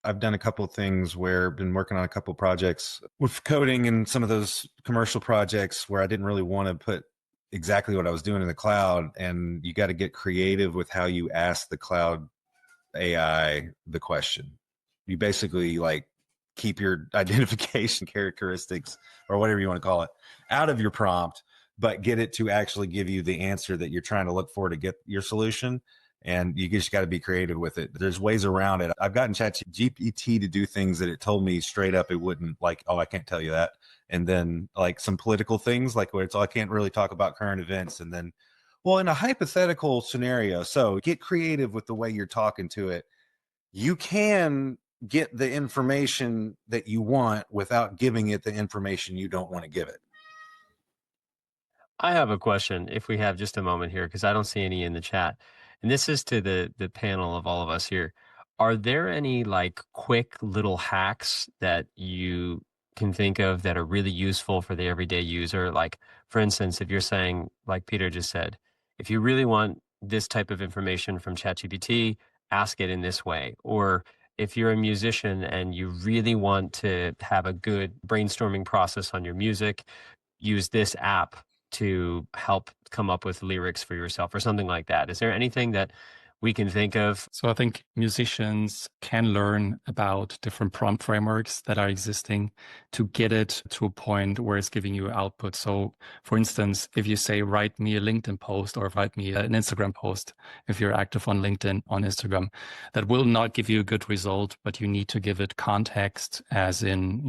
I've done a couple of things where I've been working on a couple of projects with coding and some of those commercial projects where I didn't really want to put exactly what I was doing in the cloud. And you got to get creative with how you ask the cloud AI the question. You basically like keep your identification characteristics or whatever you want to call it out of your prompt, but get it to actually give you the answer that you're trying to look for to get your solution. And you just got to be creative with it. There's ways around it. I've gotten ChatGPT to do things that it told me straight up it wouldn't, like, oh, I can't tell you that. And then like some political things, like where it's, oh, I can't really talk about current events. And then, well, in a hypothetical scenario, so get creative with the way you're talking to it. You can get the information that you want without giving it the information you don't want to give it. I have a question if we have just a moment here, because I don't see any in the chat. And this is to the panel of all of us here. Are there any like quick little hacks that you can think of that are really useful for the everyday user? Like, for instance, if you're saying, like Peter just said, if you really want this type of information from ChatGPT, ask it in this way. Or if you're a musician and you really want to have a good brainstorming process on your music, use this app to help come up with lyrics for yourself or something like that. Is there anything that we can think of? So I think musicians can learn about different prompt frameworks that are existing to get it to a point where it's giving you output. So for instance, if you say, write me a LinkedIn post or write me an Instagram post, if you're active on LinkedIn, on Instagram, that will not give you a good result, but you need to give it context as in,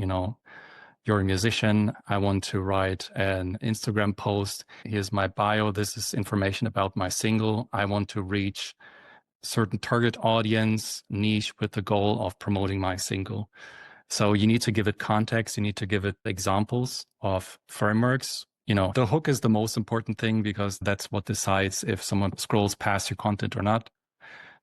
you're a musician. I want to write an Instagram post. Here's my bio. This is information about my single. I want to reach certain target audience niche with the goal of promoting my single. So you need to give it context. You need to give it examples of frameworks. The hook is the most important thing because that's what decides if someone scrolls past your content or not.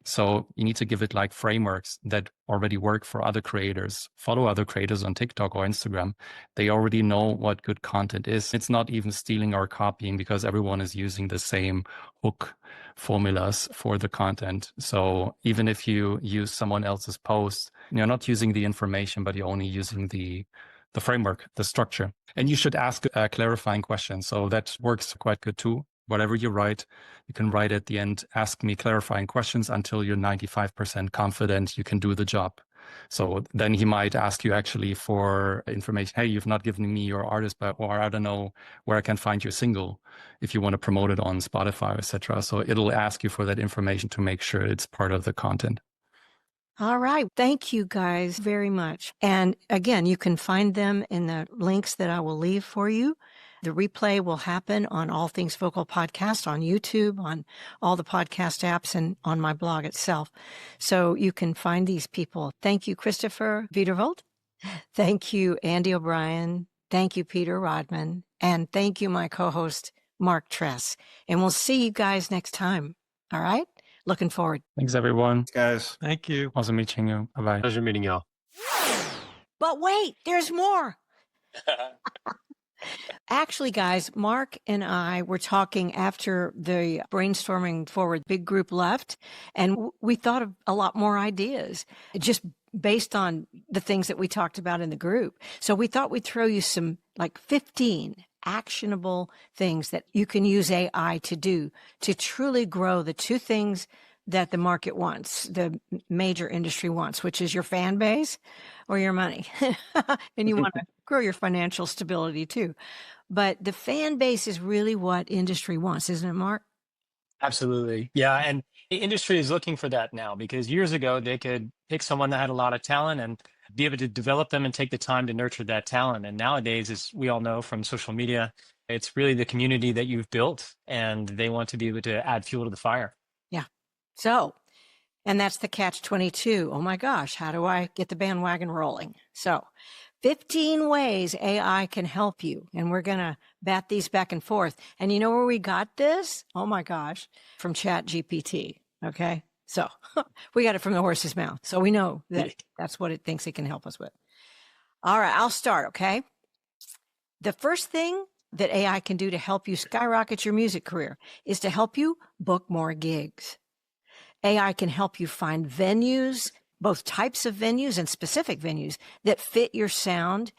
So you need to give it like frameworks that already work for other creators. Follow other creators on TikTok or Instagram. They already know what good content is. It's not even stealing or copying because everyone is using the same hook formulas for the content. So even if you use someone else's post, you're not using the information, but you're only using the framework, the structure. And you should ask a clarifying question. So that works quite good too. Whatever you write, you can write at the end, ask me clarifying questions until you're 95% confident you can do the job. So then he might ask you actually for information. Hey, you've not given me your artist, or I don't know where I can find your single if you want to promote it on Spotify, etc. So it'll ask you for that information to make sure it's part of the content. All right. Thank you guys very much. And again, you can find them in the links that I will leave for you. The replay will happen on All Things Vocal Podcast on YouTube, on all the podcast apps, and on my blog itself. So you can find these people. Thank you, Christopher Wieduwilt. Thank you, Andy O'Brien. Thank you, Peter Rodman. And thank you, my co-host, Mark Thress. And we'll see you guys next time. All right? Looking forward. Thanks, everyone. Thanks, guys. Thank you. Awesome meeting you. Bye-bye. Pleasure meeting y'all. But wait, there's more. Actually, guys, Mark and I were talking after the Brainstorming Forward big group left, and we thought of a lot more ideas just based on the things that we talked about in the group. So we thought we'd throw you some like 15 actionable things that you can use AI to do to truly grow the two things that the market wants, the major industry wants, which is your fan base or your money. And you want to grow your financial stability too. But the fan base is really what industry wants, isn't it, Mark? Absolutely. Yeah. And the industry is looking for that now, because years ago they could pick someone that had a lot of talent and be able to develop them and take the time to nurture that talent. And nowadays, as we all know from social media, it's really the community that you've built, and they want to be able to add fuel to the fire. Yeah. So, and that's the catch-22. Oh my gosh, how do I get the bandwagon rolling? So 15 ways AI can help you. And we're going to bat these back and forth. And you know where we got this? Oh my gosh, from ChatGPT. Okay. So we got it from the horse's mouth. So we know that that's what it thinks it can help us with. All right, I'll start. Okay. The first thing that AI can do to help you skyrocket your music career is to help you book more gigs. AI can help you find venues, both types of venues and specific venues that fit your sound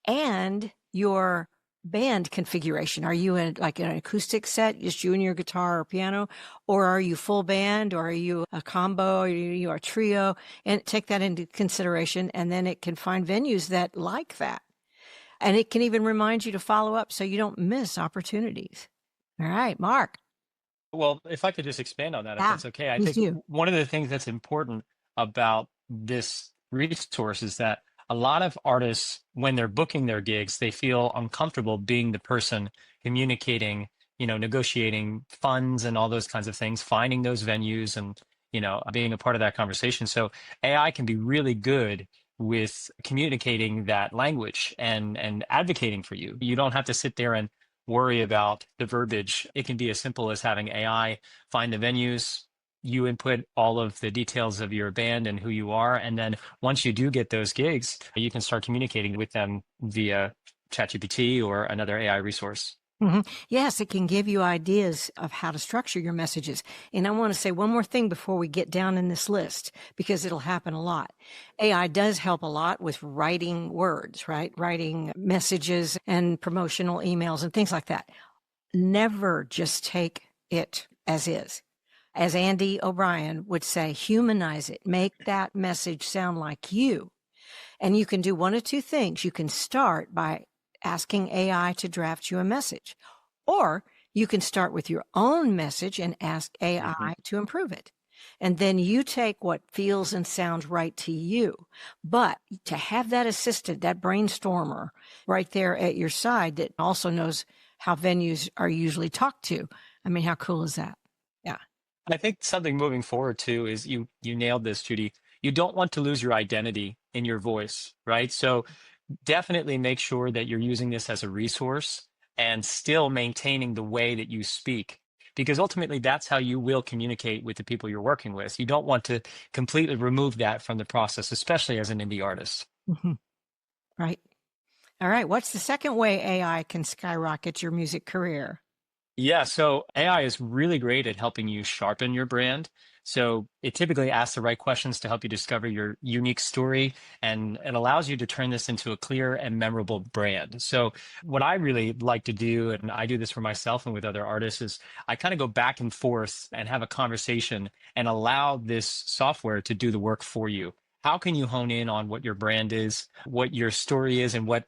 and your band configuration. Are you like an acoustic set, just you and your guitar or piano, or are you full band, or are you a combo, or are you a trio? And take that into consideration, and then it can find venues that like that. And it can even remind you to follow up so you don't miss opportunities. All right, Mark. Well, if I could just expand on that, if that's okay. I please think do. one of the things that's important about this resource is that a lot of artists, when they're booking their gigs, they feel uncomfortable being the person communicating, negotiating funds and all those kinds of things, finding those venues and, being a part of that conversation. So AI can be really good with communicating that language and advocating for you. You don't have to sit there and worry about the verbiage. It can be as simple as having AI find the venues. You input all of the details of your band and who you are. And then once you do get those gigs, you can start communicating with them via ChatGPT or another AI resource. Mm-hmm. Yes, it can give you ideas of how to structure your messages. And I want to say one more thing before we get down in this list, because it'll happen a lot. AI does help a lot with writing words, right? Writing messages and promotional emails and things like that. Never just take it as is. As Andy O'Brien would say, humanize it. Make that message sound like you. And you can do one of two things. You can start by asking AI to draft you a message, or you can start with your own message and ask AI to improve it. And then you take what feels and sounds right to you. But to have that assistant, that brainstormer right there at your side that also knows how venues are usually talked to. I mean, how cool is that? Yeah. I think something moving forward too is you nailed this, Judy. You don't want to lose your identity in your voice, right? So definitely make sure that you're using this as a resource and still maintaining the way that you speak, because ultimately that's how you will communicate with the people you're working with. You don't want to completely remove that from the process, especially as an indie artist. Mm-hmm. Right. All right. What's the second way AI can skyrocket your music career? Yeah, so AI is really great at helping you sharpen your brand. So it typically asks the right questions to help you discover your unique story, and it allows you to turn this into a clear and memorable brand. So what I really like to do, and I do this for myself and with other artists, is I kind of go back and forth and have a conversation and allow this software to do the work for you. How can you hone in on what your brand is, what your story is, and what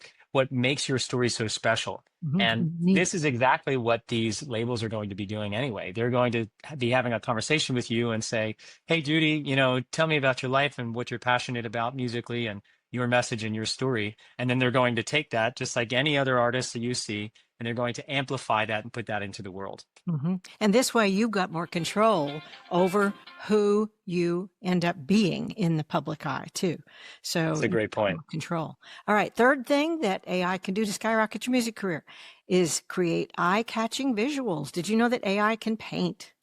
makes your story so special? And this is exactly what these labels are going to be doing anyway. They're going to be having a conversation with you and say, hey, Judy, tell me about your life and what you're passionate about musically and your message and your story. And then they're going to take that, just like any other artist that you see, and they're going to amplify that and put that into the world. Mm-hmm. And this way you've got more control over who you end up being in the public eye too. So that's a great point. Control. All right. Third thing that AI can do to skyrocket your music career is create eye-catching visuals. Did you know that AI can paint?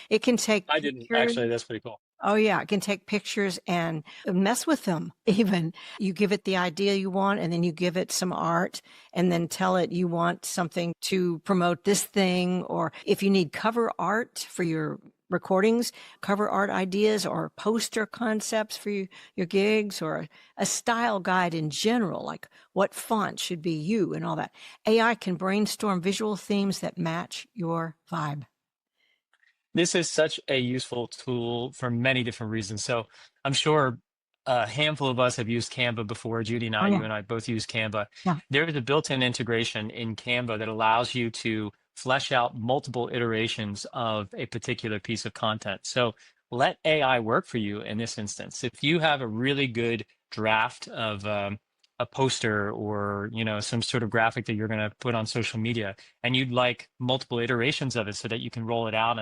It can take I didn't actually. That's pretty cool. Oh, yeah. It can take pictures and mess with them. Even you give it the idea you want, and then you give it some art, and then tell it you want something to promote this thing. Or if you need cover art for your recordings, cover art ideas, or poster concepts for your gigs, or a style guide in general, like what font should be you and all that. AI can brainstorm visual themes that match your vibe. This is such a useful tool for many different reasons. So I'm sure a handful of us have used Canva before. Judy and I, Oh, yeah. you and I both use Canva. Yeah. There is a built-in integration in Canva that allows you to flesh out multiple iterations of a particular piece of content. So let AI work for you in this instance. If you have a really good draft of a poster or some sort of graphic that you're going to put on social media, and you'd like multiple iterations of it so that you can roll it out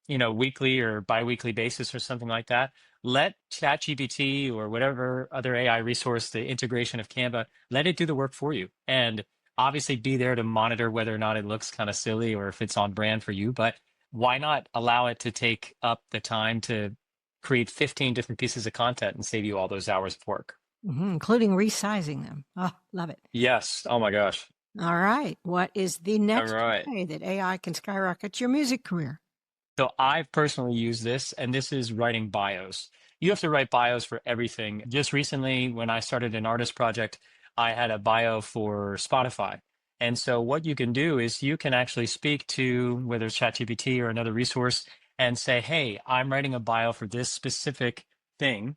in a weekly or biweekly basis or something like that, let ChatGPT or whatever other AI resource, the integration of Canva, let it do the work for you. And obviously be there to monitor whether or not it looks kind of silly or if it's on brand for you. But why not allow it to take up the time to create 15 different pieces of content and save you all those hours of work? Including resizing them. Oh, love it. Yes. Oh my gosh. All right. What is the next All right. way that AI can skyrocket your music career? So I've personally used this, and this is writing bios. You have to write bios for everything. Just recently, when I started an artist project, I had a bio for Spotify. And so what you can do is you can actually speak to whether it's ChatGPT or another resource and say, hey, I'm writing a bio for this specific thing.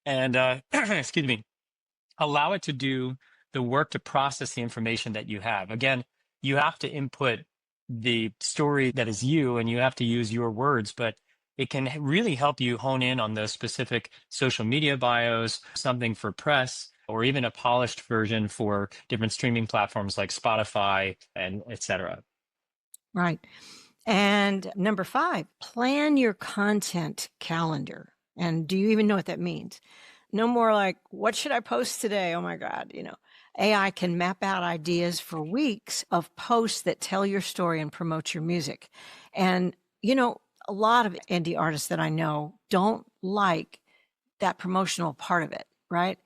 And excuse me, allow it to do the work to process the information that you have. Again, you have to input the story that is you and you have to use your words, but it can really help you hone in on those specific social media bios, something for press, or even a polished version for different streaming platforms like Spotify and et cetera. Right. And number 5, plan your content calendar. And do you even know what that means? No more like, what should I post today? Oh my God, AI can map out ideas for weeks of posts that tell your story and promote your music. And, a lot of indie artists that I know don't like that promotional part of it, right?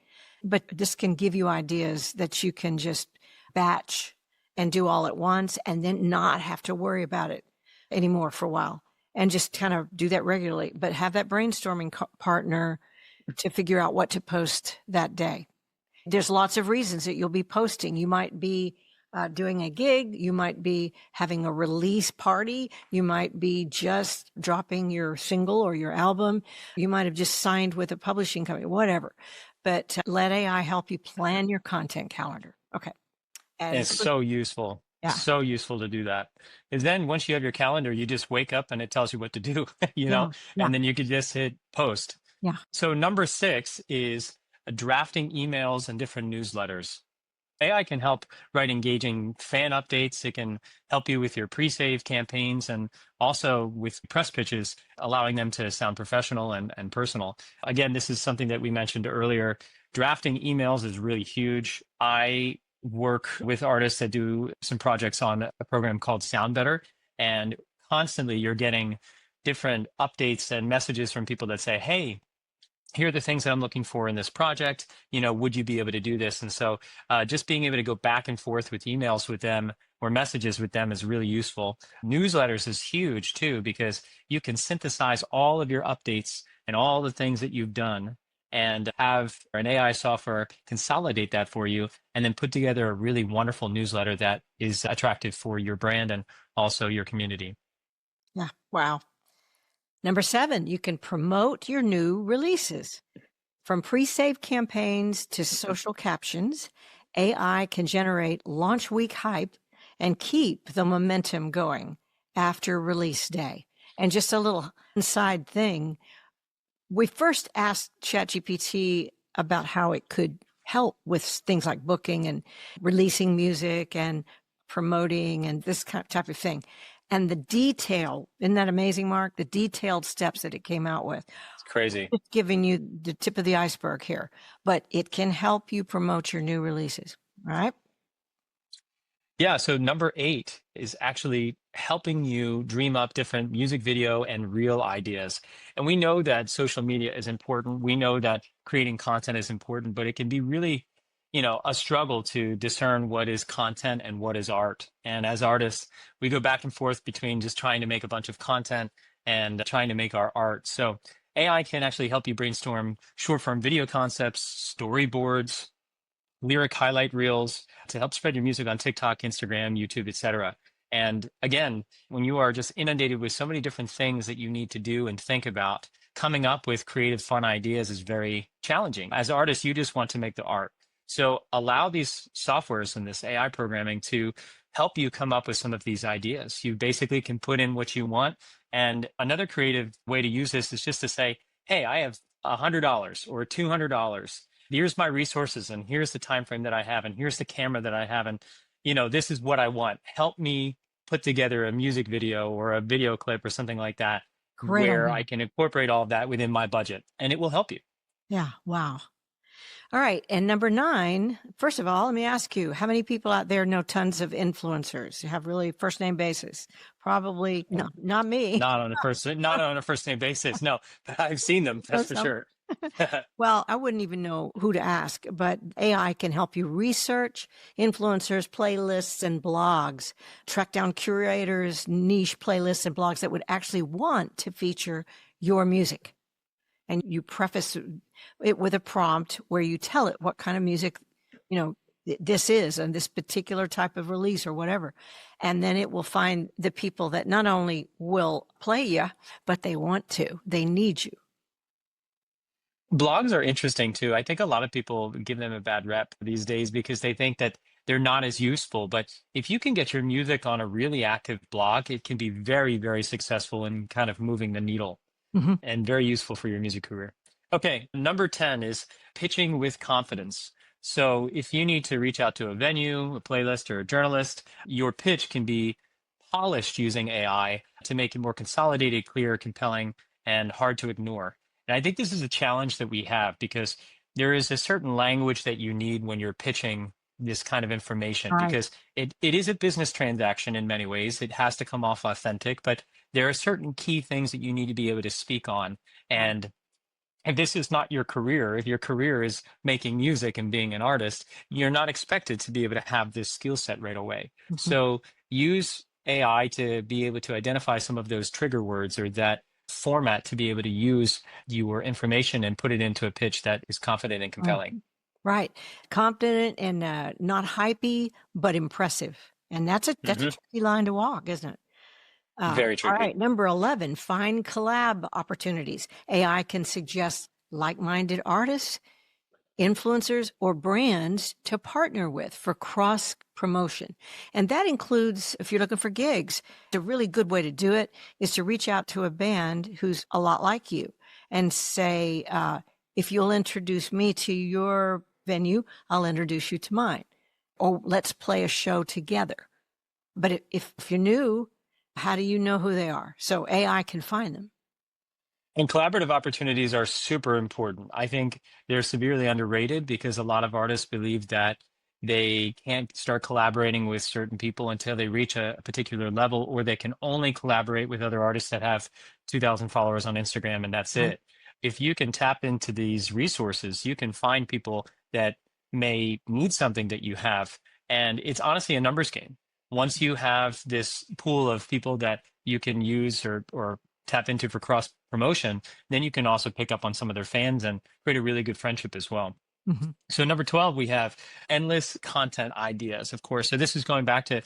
But this can give you ideas that you can just batch and do all at once and then not have to worry about it anymore for a while and just kind of do that regularly, but have that brainstorming partner to figure out what to post that day. There's lots of reasons that you'll be posting. You might be doing a gig. You might be having a release party. You might be just dropping your single or your album. You might have just signed with a publishing company, whatever. But let AI help you plan your content calendar. Okay. And it's so useful. Yeah. So useful to do that. Because then once you have your calendar, you just wake up and it tells you what to do, Yeah. and then you could just hit post. Yeah. So number 6 is drafting emails and different newsletters. AI can help write engaging fan updates. It can help you with your pre-save campaigns and also with press pitches, allowing them to sound professional and personal. Again, this is something that we mentioned earlier. Drafting emails is really huge. I work with artists that do some projects on a program called Sound Better, and constantly you're getting different updates and messages from people that say, hey, here are the things that I'm looking for in this project. Would you be able to do this? And so just being able to go back and forth with emails with them or messages with them is really useful. Newsletters is huge too, because you can synthesize all of your updates and all the things that you've done and have an AI software consolidate that for you and then put together a really wonderful newsletter that is attractive for your brand and also your community. Yeah. Wow. Number 7, you can promote your new releases. From pre-save campaigns to social captions, AI can generate launch week hype and keep the momentum going after release day. And just a little inside thing, we first asked ChatGPT about how it could help with things like booking and releasing music and promoting and this kind of type of thing. And the detail, isn't that amazing, Mark? The detailed steps that it came out with. It's crazy. It's giving you the tip of the iceberg here, but it can help you promote your new releases, right? Yeah, so number 8 is actually helping you dream up different music video and reel ideas. And we know that social media is important. We know that creating content is important, but it can be really, a struggle to discern what is content and what is art. And as artists, we go back and forth between just trying to make a bunch of content and trying to make our art. So AI can actually help you brainstorm short form video concepts, storyboards, lyric highlight reels to help spread your music on TikTok, Instagram, YouTube, etc. And again, when you are just inundated with so many different things that you need to do and think about, coming up with creative, fun ideas is very challenging. As artists, you just want to make the art. So allow these softwares and this AI programming to help you come up with some of these ideas. You basically can put in what you want. And another creative way to use this is just to say, hey, I have $100 or $200. Here's my resources, and here's the time frame that I have, and here's the camera that I have, and this is what I want. Help me put together a music video or a video clip or something like that, Great where idea. I can incorporate all of that within my budget, and it will help you. Yeah. Wow. All right. And number 9, first of all, let me ask you, how many people out there know tons of influencers who have really first name basis? Probably not me. Not on a first name basis, no, but I've seen them. That's for sure. Well, I wouldn't even know who to ask, but AI can help you research influencers, playlists, and blogs, track down curators, niche playlists, and blogs that would actually want to feature your music. And you preface it with a prompt where you tell it what kind of music, this is and this particular type of release or whatever. And then it will find the people that not only will play you, but they want to, they need you. Blogs are interesting too. I think a lot of people give them a bad rep these days because they think that they're not as useful. But if you can get your music on a really active blog, it can be very, very successful in kind of moving the needle and very useful for your music career. Okay, number 10 is pitching with confidence. So if you need to reach out to a venue, a playlist, or a journalist, your pitch can be polished using AI to make it more consolidated, clear, compelling, and hard to ignore. And I think this is a challenge that we have because there is a certain language that you need when you're pitching this kind of information, Right. because it is a business transaction in many ways. It has to come off authentic, but there are certain key things that you need to be able to speak on. And if this is not your career, if your career is making music and being an artist, you're not expected to be able to have this skill set right away. So use AI to be able to identify some of those trigger words or that format to be able to use your information and put it into a pitch that is confident and compelling. Right. Confident and not hypey, but impressive. And that's a tricky line to walk, isn't it? Very tricky. All right. Number 11, find collab opportunities. AI can suggest like-minded artists, influencers, or brands to partner with for cross promotion. And that includes, if you're looking for gigs, a really good way to do it is to reach out to a band who's a lot like you and say, if you'll introduce me to your venue, I'll introduce you to mine. Or let's play a show together. But if you're new, how do you know who they are? So AI can find them. And collaborative opportunities are super important. I think they're severely underrated because a lot of artists believe that they can't start collaborating with certain people until they reach a particular level, or they can only collaborate with other artists that have 2,000 followers on Instagram and that's it. If you can tap into these resources, you can find people that may need something that you have. And it's honestly a numbers game. Once you have this pool of people that you can use or tap into for cross promotion, then you can also pick up on some of their fans and create a really good friendship as well. So number 12, we have endless content ideas, of course. So this is going back to,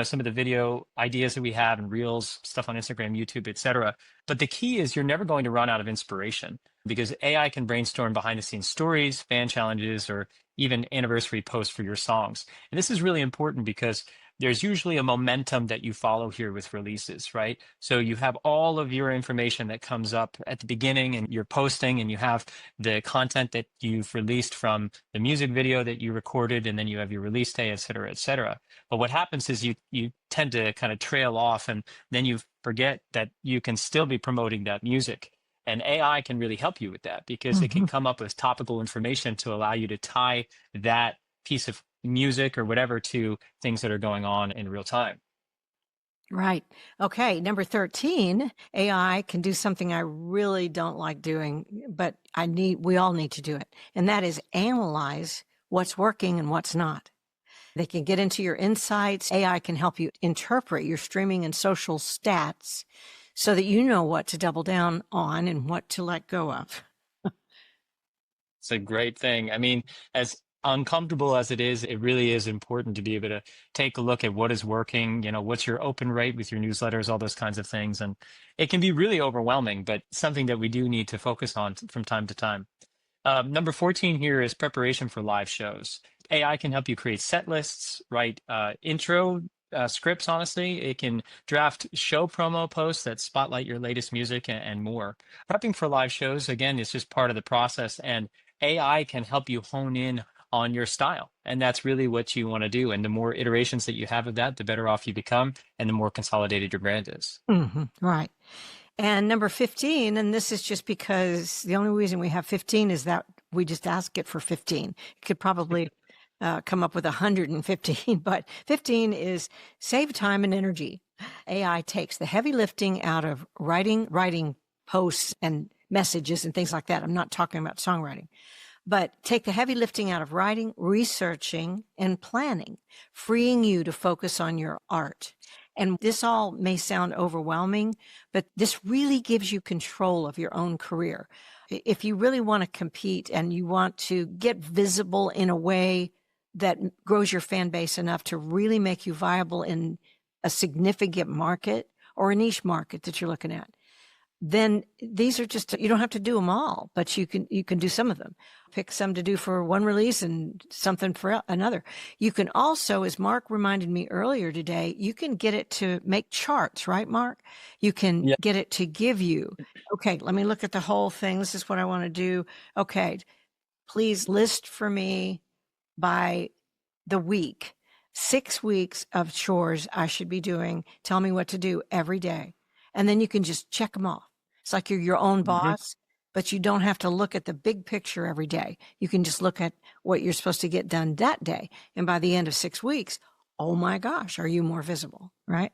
some of the video ideas that we have and reels, stuff on Instagram, YouTube, etc. But the key is you're never going to run out of inspiration because AI can brainstorm behind the scenes stories, fan challenges, or even anniversary posts for your songs. And this is really important because there's usually a momentum that you follow here with releases, right? So you have all of your information that comes up at the beginning and you're posting, and you have the content that you've released from the music video that you recorded, and then you have your release day, et cetera, et cetera. But what happens is you tend to kind of trail off, and then you forget that you can still be promoting that music. And AI can really help you with that because it can come up with topical information to allow you to tie that piece of music or whatever to things that are going on in real time. Right. Okay. Number 13, AI can do something I really don't like doing, but we all need to do it. And that is analyze what's working and what's not. They can get into your insights. AI can help you interpret your streaming and social stats so that you know what to double down on and what to let go of. It's a great thing. I mean, as uncomfortable as it is, it really is important to be able to take a look at what is working, what's your open rate with your newsletters, all those kinds of things. And it can be really overwhelming, but something that we do need to focus on from time to time. Number 14 here is preparation for live shows. AI can help you create set lists, write intro scripts, honestly. It can draft show promo posts that spotlight your latest music and more. Prepping for live shows, again, is just part of the process, and AI can help you hone in on your style. And that's really what you want to do. And the more iterations that you have of that, the better off you become and the more consolidated your brand is. Right. And number 15, and this is just because the only reason we have 15 is that we just ask it for 15. You could probably come up with 115, but 15 is save time and energy. AI takes the heavy lifting out of writing posts and messages and things like that. I'm not talking about songwriting, but take the heavy lifting out of writing, researching, and planning, freeing you to focus on your art. And this all may sound overwhelming, but this really gives you control of your own career. If you really want to compete and you want to get visible in a way that grows your fan base enough to really make you viable in a significant market or a niche market that you're looking at, then these are just, you don't have to do them all, but you can do some of them. Pick some to do for one release and something for another. You can also, as Mark reminded me earlier today, you can get it to make charts, right, Mark? You can get it to give you, okay, let me look at the whole thing. This is what I want to do. Okay, please list for me by the week, 6 weeks of chores I should be doing. Tell me what to do every day. And then you can just check them off. It's like you're your own boss, but you don't have to look at the big picture every day. You can just look at what you're supposed to get done that day. And by the end of 6 weeks, oh my gosh, are you more visible, right?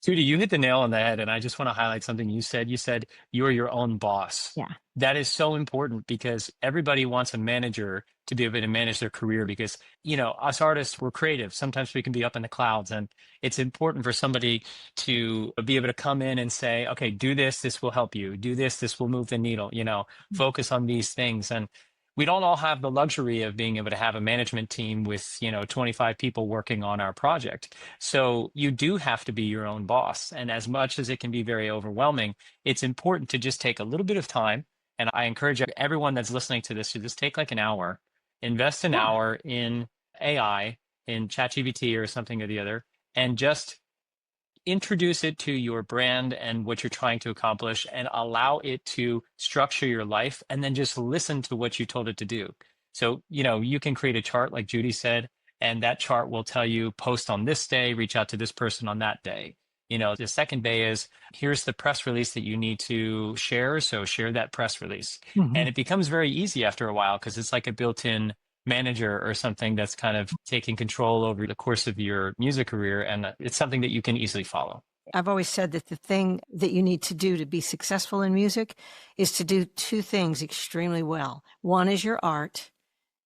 Judy, you hit the nail on the head, and I just want to highlight something you said. You said you're your own boss. Yeah. That is so important because everybody wants a manager to be able to manage their career because, us artists, we're creative. Sometimes we can be up in the clouds, and it's important for somebody to be able to come in and say, okay, do this, this will help you. Do this, this will move the needle, focus on these things. And we don't all have the luxury of being able to have a management team with 25 people working on our project. So you do have to be your own boss, and as much as it can be very overwhelming, it's important to just take a little bit of time. And I encourage everyone that's listening to this to just take like an hour, invest an hour in AI, in ChatGPT or something or the other, and just introduce it to your brand and what you're trying to accomplish and allow it to structure your life, and then just listen to what you told it to do. So, you can create a chart like Judy said, and that chart will tell you post on this day, reach out to this person on that day. The second day is here's the press release that you need to share. So share that press release. And it becomes very easy after a while because it's like a built-in manager or something that's kind of taking control over the course of your music career. And it's something that you can easily follow. I've always said that the thing that you need to do to be successful in music is to do two things extremely well. One is your art,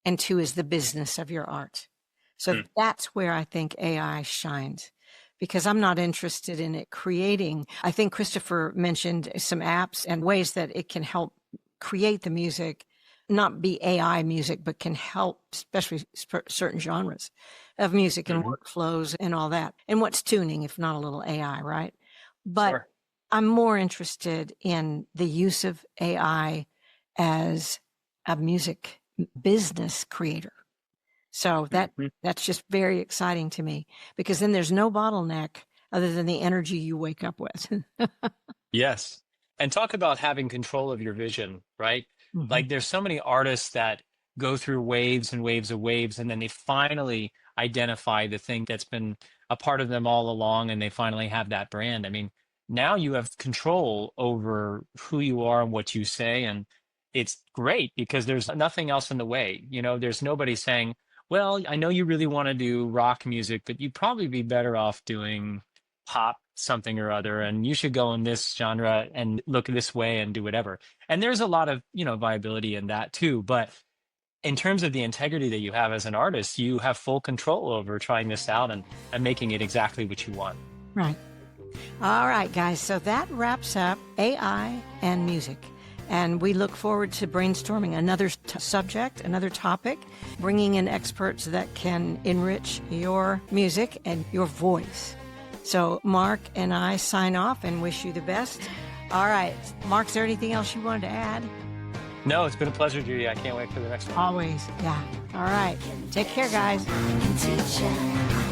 and two is the business of your art. So that's where I think AI shines, because I'm not interested in it creating. I think Christopher mentioned some apps and ways that it can help create the music, not be AI music, but can help, especially certain genres of music and workflows and all that. And what's tuning if not a little AI, right? But I'm more interested in the use of AI as a music business creator. So that's just very exciting to me, because then there's no bottleneck other than the energy you wake up with. Yes. And talk about having control of your vision, right? Like there's so many artists that go through waves and waves of waves, and then they finally identify the thing that's been a part of them all along, and they finally have that brand. I mean, now you have control over who you are and what you say, and it's great because there's nothing else in the way. There's nobody saying, well, I know you really want to do rock music, but you'd probably be better off doing pop something or other, and you should go in this genre and look this way and do whatever. And there's a lot of, viability in that too. But in terms of the integrity that you have as an artist, you have full control over trying this out and making it exactly what you want. Right. All right, guys. So that wraps up AI and music. And we look forward to brainstorming another subject, another topic, bringing in experts that can enrich your music and your voice. So Mark and I sign off and wish you the best. All right. Mark, is there anything else you wanted to add? No, it's been a pleasure, Judy. I can't wait for the next one. Always. Yeah. All right. Take care, guys. Teacher.